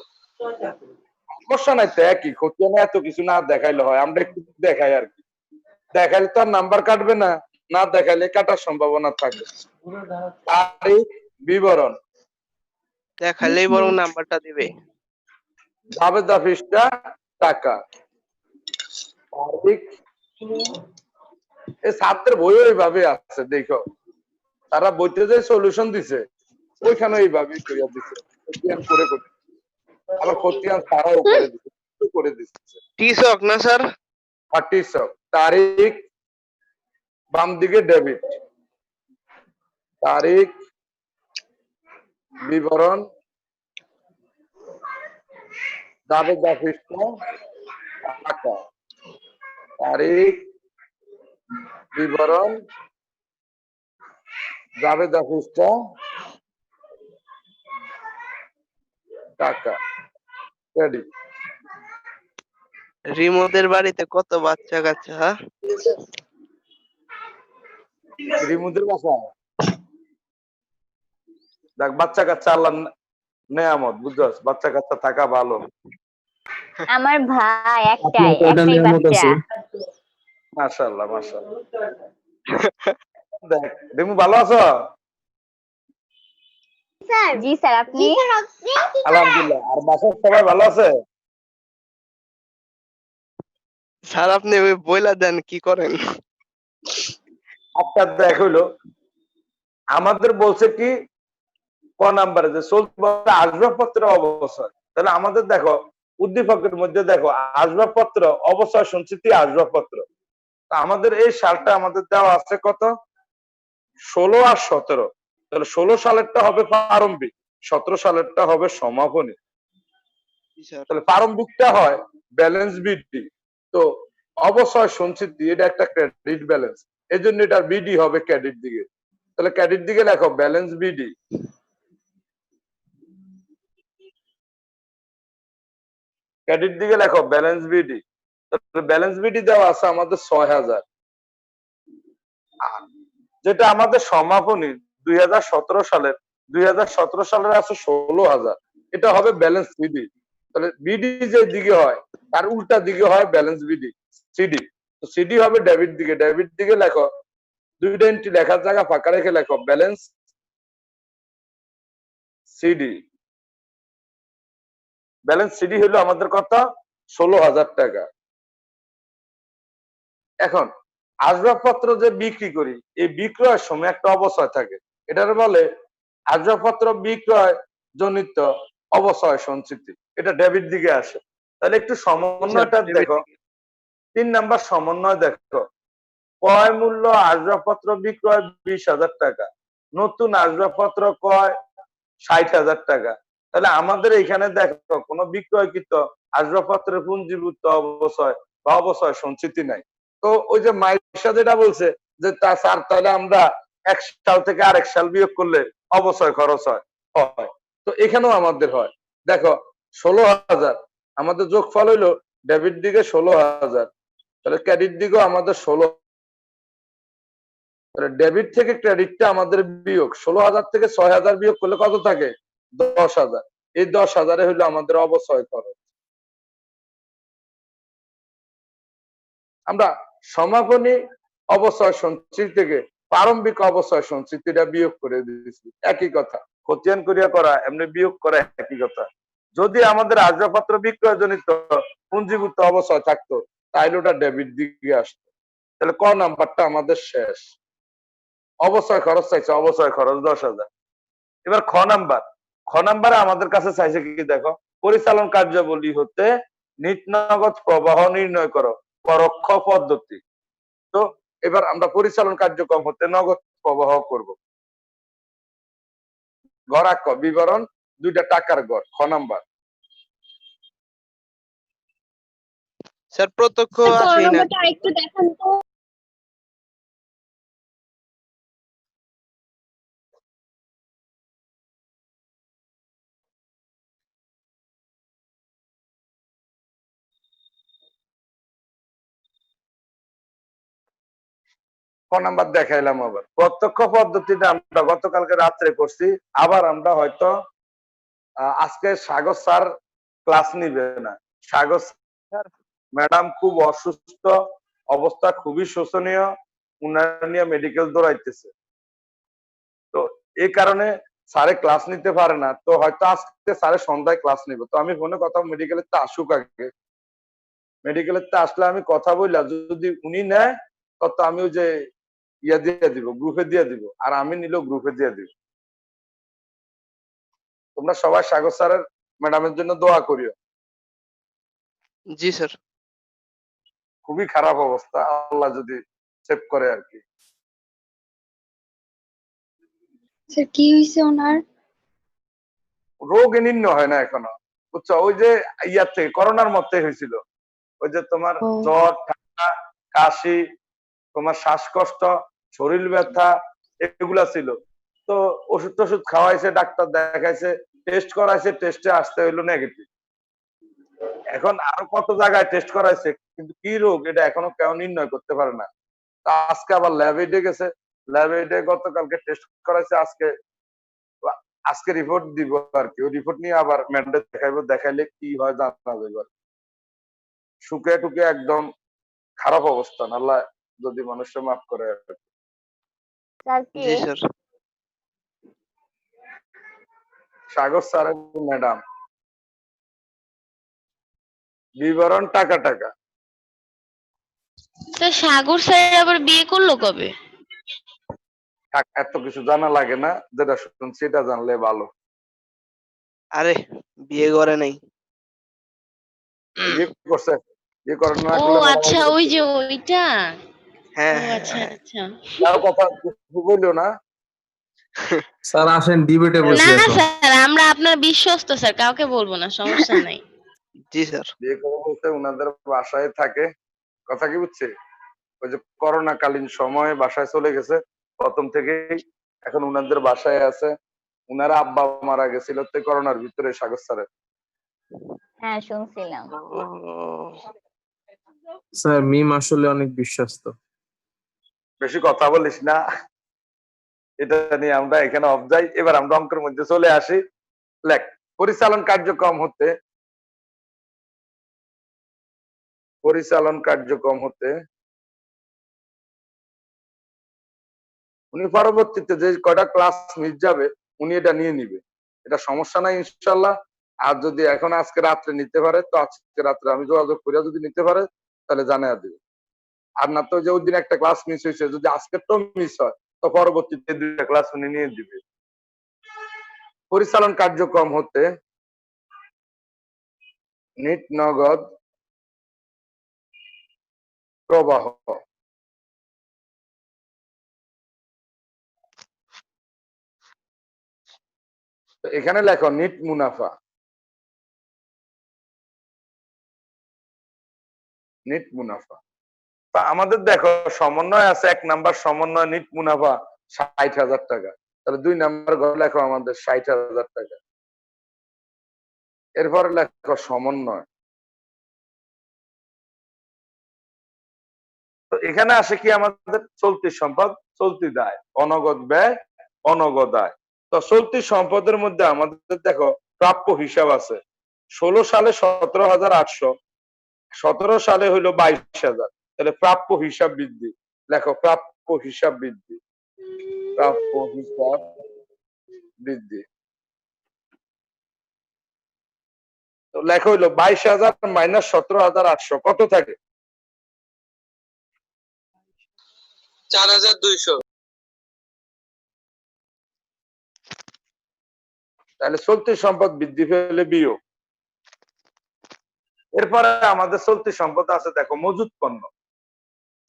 সমস্যা নাই তো, একই খতিয়ানে এত কিছু না দেখাইলে হয়, আমরা একটু দেখাই আর কি, দেখাইলে তো আর নাম্বার কাটবে না, না দেখাইলে কাটার সম্ভাবনা থাকে। তারিখ বিবরণ দেখালেই বরং নাম্বারটা দিবে। আবেদা পৃষ্ঠা টাকা, তারিখ এই ছাত্রের বই ওইভাবে আছে দেখো, তারা বইতে যে সলিউশন দিছে ওইখানে এইভাবে করিয়া দিছে, খতিয়ান করে করে, আবার খতিয়ান ছাড়াও করে দিছে, করে দিছে টিচক না স্যার? টিচক। তারিখ বাম দিকে ডেবিট, তারিখ বিবরণ আবেদা পৃষ্ঠা টাকা, তারিখ বিবরণ আবেদা পৃষ্ঠা টাকা ক্রেডিট। রিমোদের বাড়িতে কত বাচ্চা কাচ্চা, হ্যাঁ? রিমুদের বাসা দেখ, বাচ্চা কাচ্চা আল্লাহ নেয়ামত, বুঝছস? বাচ্চা কাচ্চা থাকা ভালো। আমার ভাই আপনার একটাই কয়টা নিয়ামত বাচ্চা। আছে? মাশাআল্লাহ মাশাআল্লাহ। দেখ রিমু ভালো আছো? জি স্যার, আপনি? আলহামদুলিল্লাহ। আর বাসার সবাই ভালো আছে? স্যার আপনি ওই বইলা দেন কি করেন? আচ্ছা দেখ হইলো, আমাদের বলছে কি ক নাম্বারে যে চলতি বছরে আসবাবপত্রের অবস্থা। তাহলে আমাদের দেখো উদ্দীপকের মধ্যে দেখো আসবাবপত্র, অবসর সঞ্চিতি, আসবাবপত্র। তা আমাদের এই সালটা আমাদের দেওয়া আছে কত? 16 আর 17। তাহলে 16 সালেরটা হবে প্রারম্ভিক, 17 সালেরটা হবে সমাপনী। জি স্যার। তাহলে প্রারম্ভিকটা হয় ব্যালেন্স বিডি। তো অবসর সঞ্চিতি এটা একটা ক্রেডিট ব্যালেন্স, এই জন্য এটার বিডি হবে ক্রেডিট দিকে। তাহলে ক্রেডিট দিকে লেখো ব্যালেন্স বিডি। ক্রেডিট দিকে লেখো ব্যালেন্স বিডি। ব্যালেন্স বিডি দেওয়া আছে আমাদের 6000, যেটা আমাদের সমাপনী 2017 সালের 2017 সালের আছে 16000। এটা হবে ব্যালেন্স সিডি। তাহলে বিডি যে দিকে হয় তার উল্টা দিকে হয় ব্যালেন্স বিডি, সিডি। তো সিডি হবে ডেবিট দিকে। ডেবিট দিকে লেখো, দুইটা এন্ট্রি লেখার জায়গা ফাঁকা রেখে লেখো ব্যালেন্স সিডি। ব্যালেন্স সিডি হলো আমাদের কত? 16000 টাকা। এখন আসবাবপত্র যে বিক্রি করি, এই বিক্রয়ের সময় একটা অবচয় থাকে, এটার বলে আসবাবপত্র বিক্রয় জনিত অবচয় সঞ্চিতি। এটা ডেবিট দিকে আসে। তাহলে একটু সমন্বয়টা দেখো, 3 নাম্বার সমন্বয় দেখো। ক্রয় মূল্য আসবাবপত্র বিক্রয় 20,000 টাকা, নতুন আসবাবপত্র ক্রয় 60,000 টাকা। তাহলে আমাদের এখানে দেখো কোন বিক্রয়কৃত আসবাবপত্রের পুঞ্জীভূত অবচয় বা অবচয় সঞ্চিতি নাই। তো ওই যে মাইশা যেটা বলছে যে তা স্যার তাহলে আমরা এক সাল থেকে আরেক সাল বিয়োগ করলে অবচয় খরচ হয়। তো এখানেও আমাদের হয়। দেখো 16,000 আমাদের যোগফল হইলো ডেবিট দিকে 16,000, তাহলে ক্রেডিট দিকেও আমাদের 16। ডেবিট থেকে ক্রেডিটটা আমাদের বিয়োগ 16,000 থেকে 6,000 বিয়োগ করলে কত থাকে? 10,000। এই 10,000 হইলো আমাদের অবচয় খরচ। আমরা সমাপনী অবচয় সঞ্চিতি থেকে প্রারম্ভিক অবচয় সঞ্চিতিটা বিয়োগ করে দিয়েছি, একই কথা। খতিয়ান করিয়া করা এমনি বিয়োগ করা একই কথা। যদি আমাদের আসবাবপত্র বিক্রয় জনিত পুঞ্জীভূত অবচয় থাকতো তাহলে ওটা ডেবিট দিকে আসতো। তাহলে ক নাম্বারটা আমাদের শেষ। অবচয় খরচ চাইছে, অবচয় খরচ 10,000। এবার খ নাম্বারে আমাদের কাছে চাইছে কি দেখো, পরিচালন কার্যাবলী হতে নিট নগদ প্রবাহ নির্ণয় করো পরোক্ষ পদ্ধতি। তো এবার আমরা পরিচালন কার্যক্রম হতে নগদ প্রবাহ করব। গড়াক্ষ বিবরণ, দুইটা টাকার গড়। খ নাম্বার স্যার প্রত্যক্ষ স্যার, ক আসেই না। নম্বরটা আরেকটু দেখান তো। ক নাম্বার দেখাইলাম। আবার প্রত্যক্ষ পদ্ধতিটা আমরা গতকালকে রাত্রে করছি। আবার আমরা হয়তো আজকে সাগর স্যার ক্লাস নিবে না। সাগর স্যার ম্যাডাম খুব অসুস্থ, অবস্থা খুবই শোচনীয়, উনার নিয়ে মেডিকেল দৌড়াইতেছে। তো এই কারণে স্যারে ক্লাস নিতে পারে না। তো হয়তো আজকে স্যারের সন্ধ্যায় ক্লাস নিব। তো আমি ফোনে কথা, মেডিকেলের তো আসুক আগে, মেডিকেলের তো আসলে আমি কথা বললাম, যদি উনি নেয় তত আমি ওই যে ইয়া দিয়ে দিব, গ্রুপে দিয়ে দিব, আর আমি নিলেও গ্রুপে দিয়ে দিব। তোমরা সবাই সাগর স্যারের ম্যাডামের জন্য দোয়া করিও। জি স্যার। খুবই খারাপ অবস্থা, আল্লাহ যদি সেভ করে আর কি। স্যার কি হয়েছে ওনার? রোগ নির্ণয় হয় না এখনো, বুঝছো? ওই যে ইয়ার থেকে করোনার মধ্যে হয়েছিল, ওই যে তোমার ও। জ্বর, ঠান্ডা, কাশি, তোমার শ্বাসকষ্ট, শরীর ব্যথা, এগুলা ছিল। তো ওষুধ টষুধ খাওয়াইছে, ডাক্তার দেখাইছে, টেস্ট করাইছে, টেস্টে আসতে হইলো নেগেটিভ। এখন আরো কত জায়গায় টেস্ট করাইছে, কিন্তু কি রোগ এটা এখনো কেউ নির্ণয় করতে পারে না। তা আজকে আবার ল্যাবে গেছে, ল্যাবে গতকালকে টেস্ট করাইছে, আজকে রিপোর্ট দিব আর কি। ওই রিপোর্ট নিয়ে আবার ম্যাডামকে দেখাইবো, দেখাইলে কি হয় জানা যাবে আর কি। শুকে টুকে একদম খারাপ অবস্থা, আল্লাহ যদি মানুষকে মাফ করে আর কি। স্যার কি জি স্যার। সাগর স্যার ম্যাডাম বিবরণ টাকা টাকা। তা সাগর স্যার আবার বিয়ে করলো কবে? এত কিছু জানা লাগে না, যেটা শুনছি এটা জানলে ভালো। আরে বিয়ে করে নাই। বিয়ে করছে, বিয়ে করেন না ও করলে আচ্ছা, ওই যে ওইটা। হ্যাঁ ও হ্যাঁ আচ্ছা হ্যাঁ। আচ্ছা। তার কথা কিছু বললো না। স্যার আসেন ডিবেটে না বসি না এখন। স্যার, আমরা আপনার বিশ্বস্ত স্যার, কাউকে বলবো না, সমস্যা নাই। জি স্যার। বিয়ে করে বলতে ওনাদের বাসায় থাকে, কথা কি বুঝছে? ওই যে করোনা কালীন সময়ে বাসায় চলে গেছে প্রথম থেকেই, এখন উনাদের বাসায় আছে। উনারা আব্বা মারা গেছিল তো করোনার ভিতরে সাগর স্যারের। হ্যাঁ শুনছিলাম। ও, স্যার মিম আসলে অনেক বিশ্বস্ত। বেশি কথা বলিস না, এটা নিয়ে আমরা এখানে অফ যাই। এবার আমরা অঙ্কের মধ্যে চলে আসি। লেখ, পরিচালন কার্যক্রম হতে উনি পরবর্তীতে যে কয়টা ক্লাস মিস যাবে উনি এটা নিয়ে নিবে, এটা সমস্যা নাই ইনশাল্লাহ। আর যদি এখন আজকে রাত্রে নিতে পারে তো আজকে রাত্রে আমি যোগাযোগ করে যদি নিতে পারে তাহলে জানাই দিবে। আর না তো যে ওই দিন একটা ক্লাস মিস হয়েছে, যদি আজকে তো মিস হয় তো পরবর্তীতে দুইটা ক্লাস উনি নিয়ে দিবে। পরিচালন কার্যক্রম হতে নিট নগদ প্রবাহ। তো এখানে লেখো নিট মুনাফা। নিট মুনাফা তা আমাদের দেখো সমন্বয় আছে, 1 নাম্বার সমন্বয় নিট মুনাফা 60,000 টাকা। তাহলে 2 নাম্বার ঘর লেখো আমাদের 60,000 টাকা। এরপরে লেখো সমন্বয়। তো এখানে আসে কি আমাদের চলতি সম্পদ, চলতি দায়, অনগদ ব্যয়, অনগদ আয়। তো চলতি সম্পদের মধ্যে আমাদের দেখো প্রাপ্য হিসাব আছে। 16 সালে 17,800, 17 সালে হইলো 22,000। তাহলে প্রাপ্য হিসাব বৃদ্ধি, লেখো প্রাপ্য হিসাব বৃদ্ধি, প্রাপ্য হিসাব বৃদ্ধি। তো লেখা হইলো 22,000 মাইনাস 17,800 কত থাকে? 4,200। তাহলে চলতি সম্পদ বৃদ্ধি পেলে বিয়োগ। এরপরে আমাদের চলতি সম্পদ আছে দেখো মজুত পণ্য।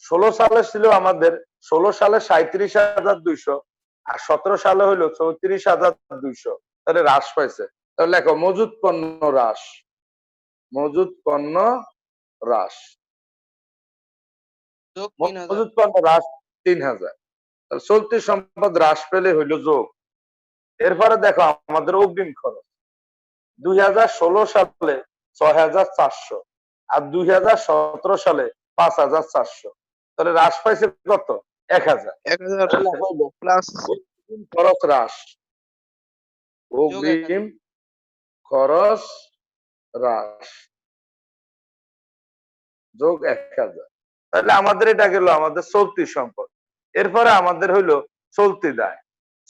16 সালে ছিল আমাদের, 16 সালে 37,200 আর 17 সালে হইলো 34,200। তাহলে হ্রাস পাইছে। তাহলে লেখো মজুত পণ্য হ্রাস, মজুত পণ্য হ্রাস, যোগ 3,000। মজুত পণ্য হ্রাস 3,000। তাহলে চলতি সম্পদ হ্রাস পেলে হইলো যোগ। এরপরে দেখো আমাদের অগ্রিম খরচ 2016 সালে 6,400 আর 2017 সালে 5,400। তাহলে হ্রাস পাইছে কত? 1,000। 1,000 তাহলে লেখা হইলো প্লাস অগ্রিম খরচ হ্রাস, অগ্রিম খরচ হ্রাস যোগ 1,000। তাহলে আমাদের এটা গেল আমাদের চলতি সম্পদ। এরপরে আমাদের হইলো চলতি দায়।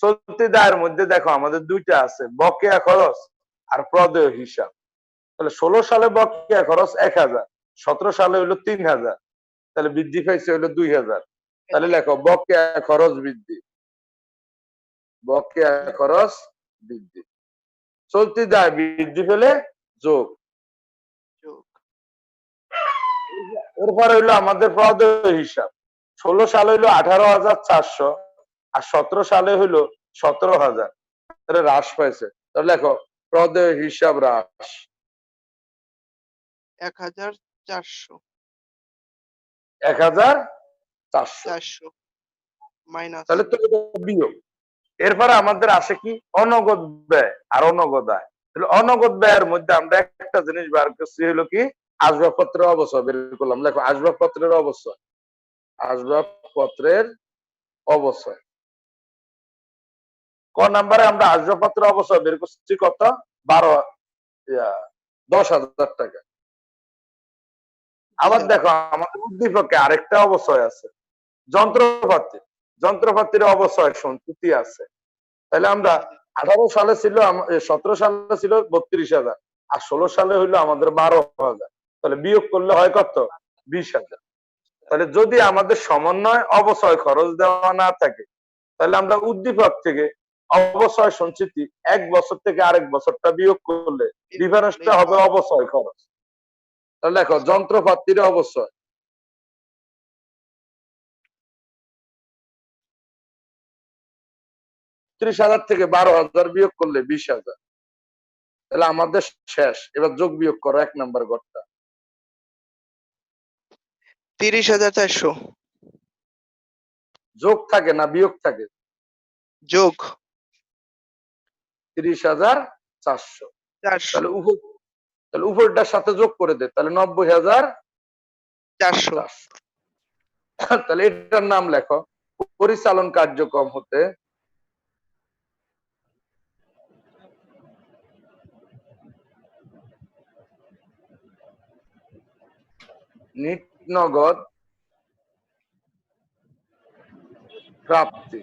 চলতি দায়ের মধ্যে দেখো আমাদের দুইটা আছে, বকেয়া খরচ আর প্রদেয় হিসাব। তাহলে 16 সালে বকেয়া খরচ 1,000, 17 সালে হইলো 3,000। তাহলে বৃদ্ধি পাইছে হইলো 2,000। তাহলে লেখো বকেয়া খরচ বৃদ্ধি, বকেয়া খরচ বৃদ্ধি। চলতি দায় বৃদ্ধি পেলে যোগ। এরপরে হইলো আমাদের প্রদেয় হিসাব। 16 সালে হইলো 18,400 আর 17 সালে হইলো 17,000। তাহলে হ্রাস পাইছে। তাহলে লেখো প্রদেয় হিসাব হ্রাস 1,400 1,400। মাইনাস। তাহলে তো এটা বিয়োগ। এরপরে আমাদের আসে কি অনগদ ব্যয় আর অনগদ আয়। তাহলে অনগদ ব্যয়ের মধ্যে আমরা একটা জিনিস বার করছি হলো কি আসবাবপত্রের অবশ্যই বের করলাম। দেখো আসবাবপত্রের অবশ্যই, আসবাবপত্রের অবশ্যই ক নাম্বারে আমরা আসবাবপত্রের অবশ্যই বের করছি কত 10,000 টাকা। আবার দেখো আমাদের উদ্দীপকে আরেকটা অবশ্যই আছে যন্ত্রপাতি, যন্ত্রপাতির অবশ্যই সঞ্চিতি আছে। তাহলে আমরা 18 সালে ছিল 17 সালে ছিল 32,000 আর 16 সালে হইলো আমাদের 12,000। তাহলে বিয়োগ করলে হয় কত 20,000। তাহলে যদি আমাদের সমন্বয় অবশ্যই খরচ দেওয়া না থাকে তাহলে আমরা উদ্দীপক থেকে অবশ্যই সঞ্চিতি এক বছর থেকে আরেক বছরটা বিয়োগ করলে ডিফারেন্সটা হবে অবশ্যই খরচ। তাহলে দেখো যন্ত্রপাতির অবশ্যই 30,000 থেকে 12,000 বিয়োগ করলে 20,000। তাহলে আমাদের শেষ। এবার যোগ বিয়োগ করো 1 নাম্বার ঘরটা। 30,400 যোগ থাকে না বিয়োগ থাকে? যোগ 30,400। 400 তাহলে উপরটার সাথে যোগ করে দে, তাহলে 400 90,400। তাহলে এটার নাম লেখো পরিচালন কার্যক্রম হতে নিট নগদ প্রাপ্তি।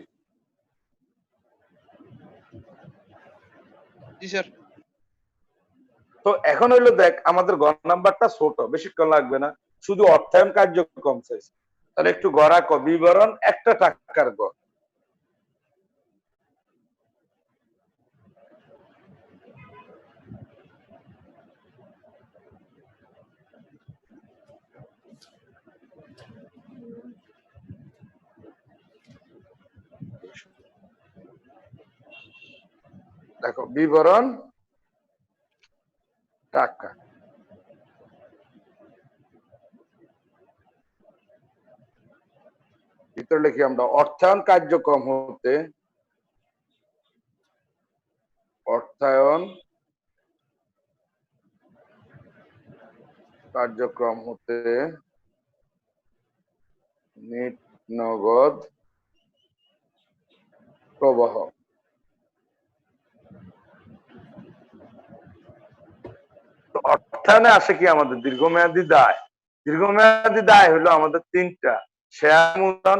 জি স্যার। তো এখন হইলো দেখ আমাদের গ নাম্বারটা ছোট, বেশিক্ষণ লাগবে না, শুধু অর্থায়ন কার্যক্রম চাইছে। তাহলে একটু গড়া ক বিবরণ একটা টাকার গড়। দেখো বিবরণ টাকা। ভিতরে লিখি আমরা অর্থায়ন কার্যক্রম হতে, অর্থায়ন কার্যক্রম হতে নিট নগদ প্রবাহ। তো অর্থায়নে আসে কি আমাদের দীর্ঘমেয়াদী দায়। দীর্ঘমেয়াদী দায় হলো আমাদের তিনটা, শেয়ার মূলধন,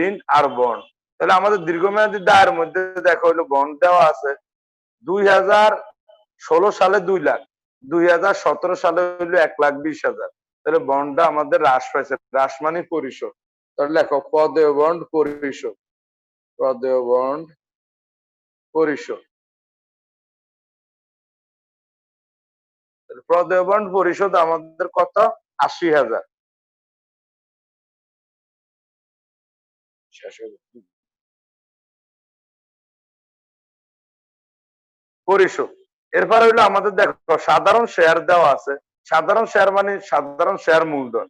ঋণ আর বন্ড। তাহলে আমাদের দীর্ঘমেয়াদী দায়ের মধ্যে দেখো হলো বন্ড দেওয়া আছে 2016 সালে 2 লাখ, 2017 সালে হইলো 1,20,000। তাহলে বন্ডটা আমাদের হ্রাস পাইছে, হ্রাস মানে পরিশোধ। তাহলে লেখো প্রদেয় বন্ড পরিশোধ, প্রদেয় বন্ড পরিশোধ। প্রদেয় বন্ড পরিশোধ আমাদের কত 80,000। পরিশোধ। এরপর হইলো আমাদের দেখো সাধারণ শেয়ার দেওয়া আছে। সাধারণ শেয়ার মানে সাধারণ শেয়ার মূলধন।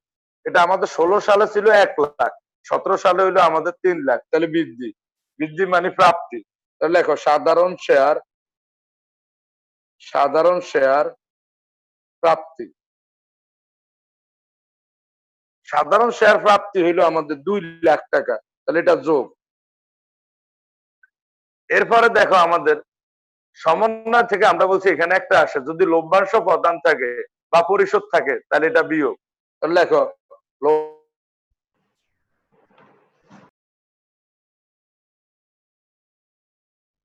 এটা আমাদের 16 সালে ছিল 1 লাখ, 17 সালে হইলো আমাদের 3 লাখ। তাহলে বৃদ্ধি, বৃদ্ধি মানে প্রাপ্তি। তাহলে দেখো সাধারণ শেয়ার, সাধারণ শেয়ার প্রাপ্তি। সাধারণ শেয়ার প্রাপ্তি হইলো আমাদের 2 লাখ টাকা। তাহলে এটা যোগ। এরপরে দেখো আমাদের সমন্বয় থেকে আমরা বলছি এখানে একটা আসে, যদি লভ্যাংশ প্রদান থাকে বা পরিশোধ থাকে তাহলে এটা বিয়োগ। তাহলে লেখো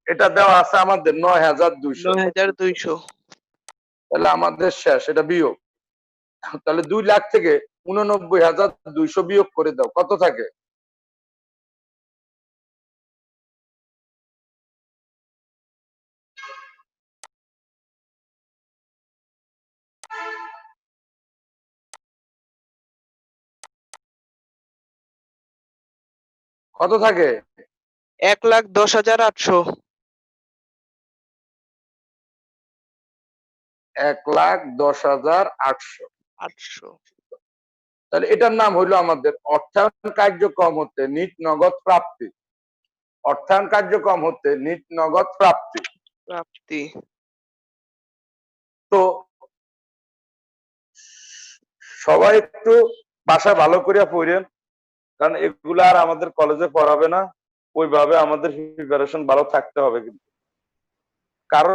এটা দেওয়া আছে আমাদের 9,200। 9,200 তাহলে আমাদের শেষ, এটা বিয়োগ। তাহলে 2 লাখ থেকে 89,200 বিয়োগ করে দাও, কত থাকে? কত থাকে? 1,10,800 1,10,800। তাহলে এটার নাম হইলো আমাদের অর্থায়ন কার্যক্রম হতে নিট নগদ প্রাপ্তি। অর্থায়ন কার্যক্রম হতে নিট নগদ প্রাপ্তি। প্রাপ্তি। তো সবাই একটু বাসা ভালো করে পড়েন, কারণ এগুলো আর আমাদের কলেজে পড়াবে না, ওইভাবে আমাদের প্রিপারেশন ভালো থাকতে হবে কিন্তু। কারণ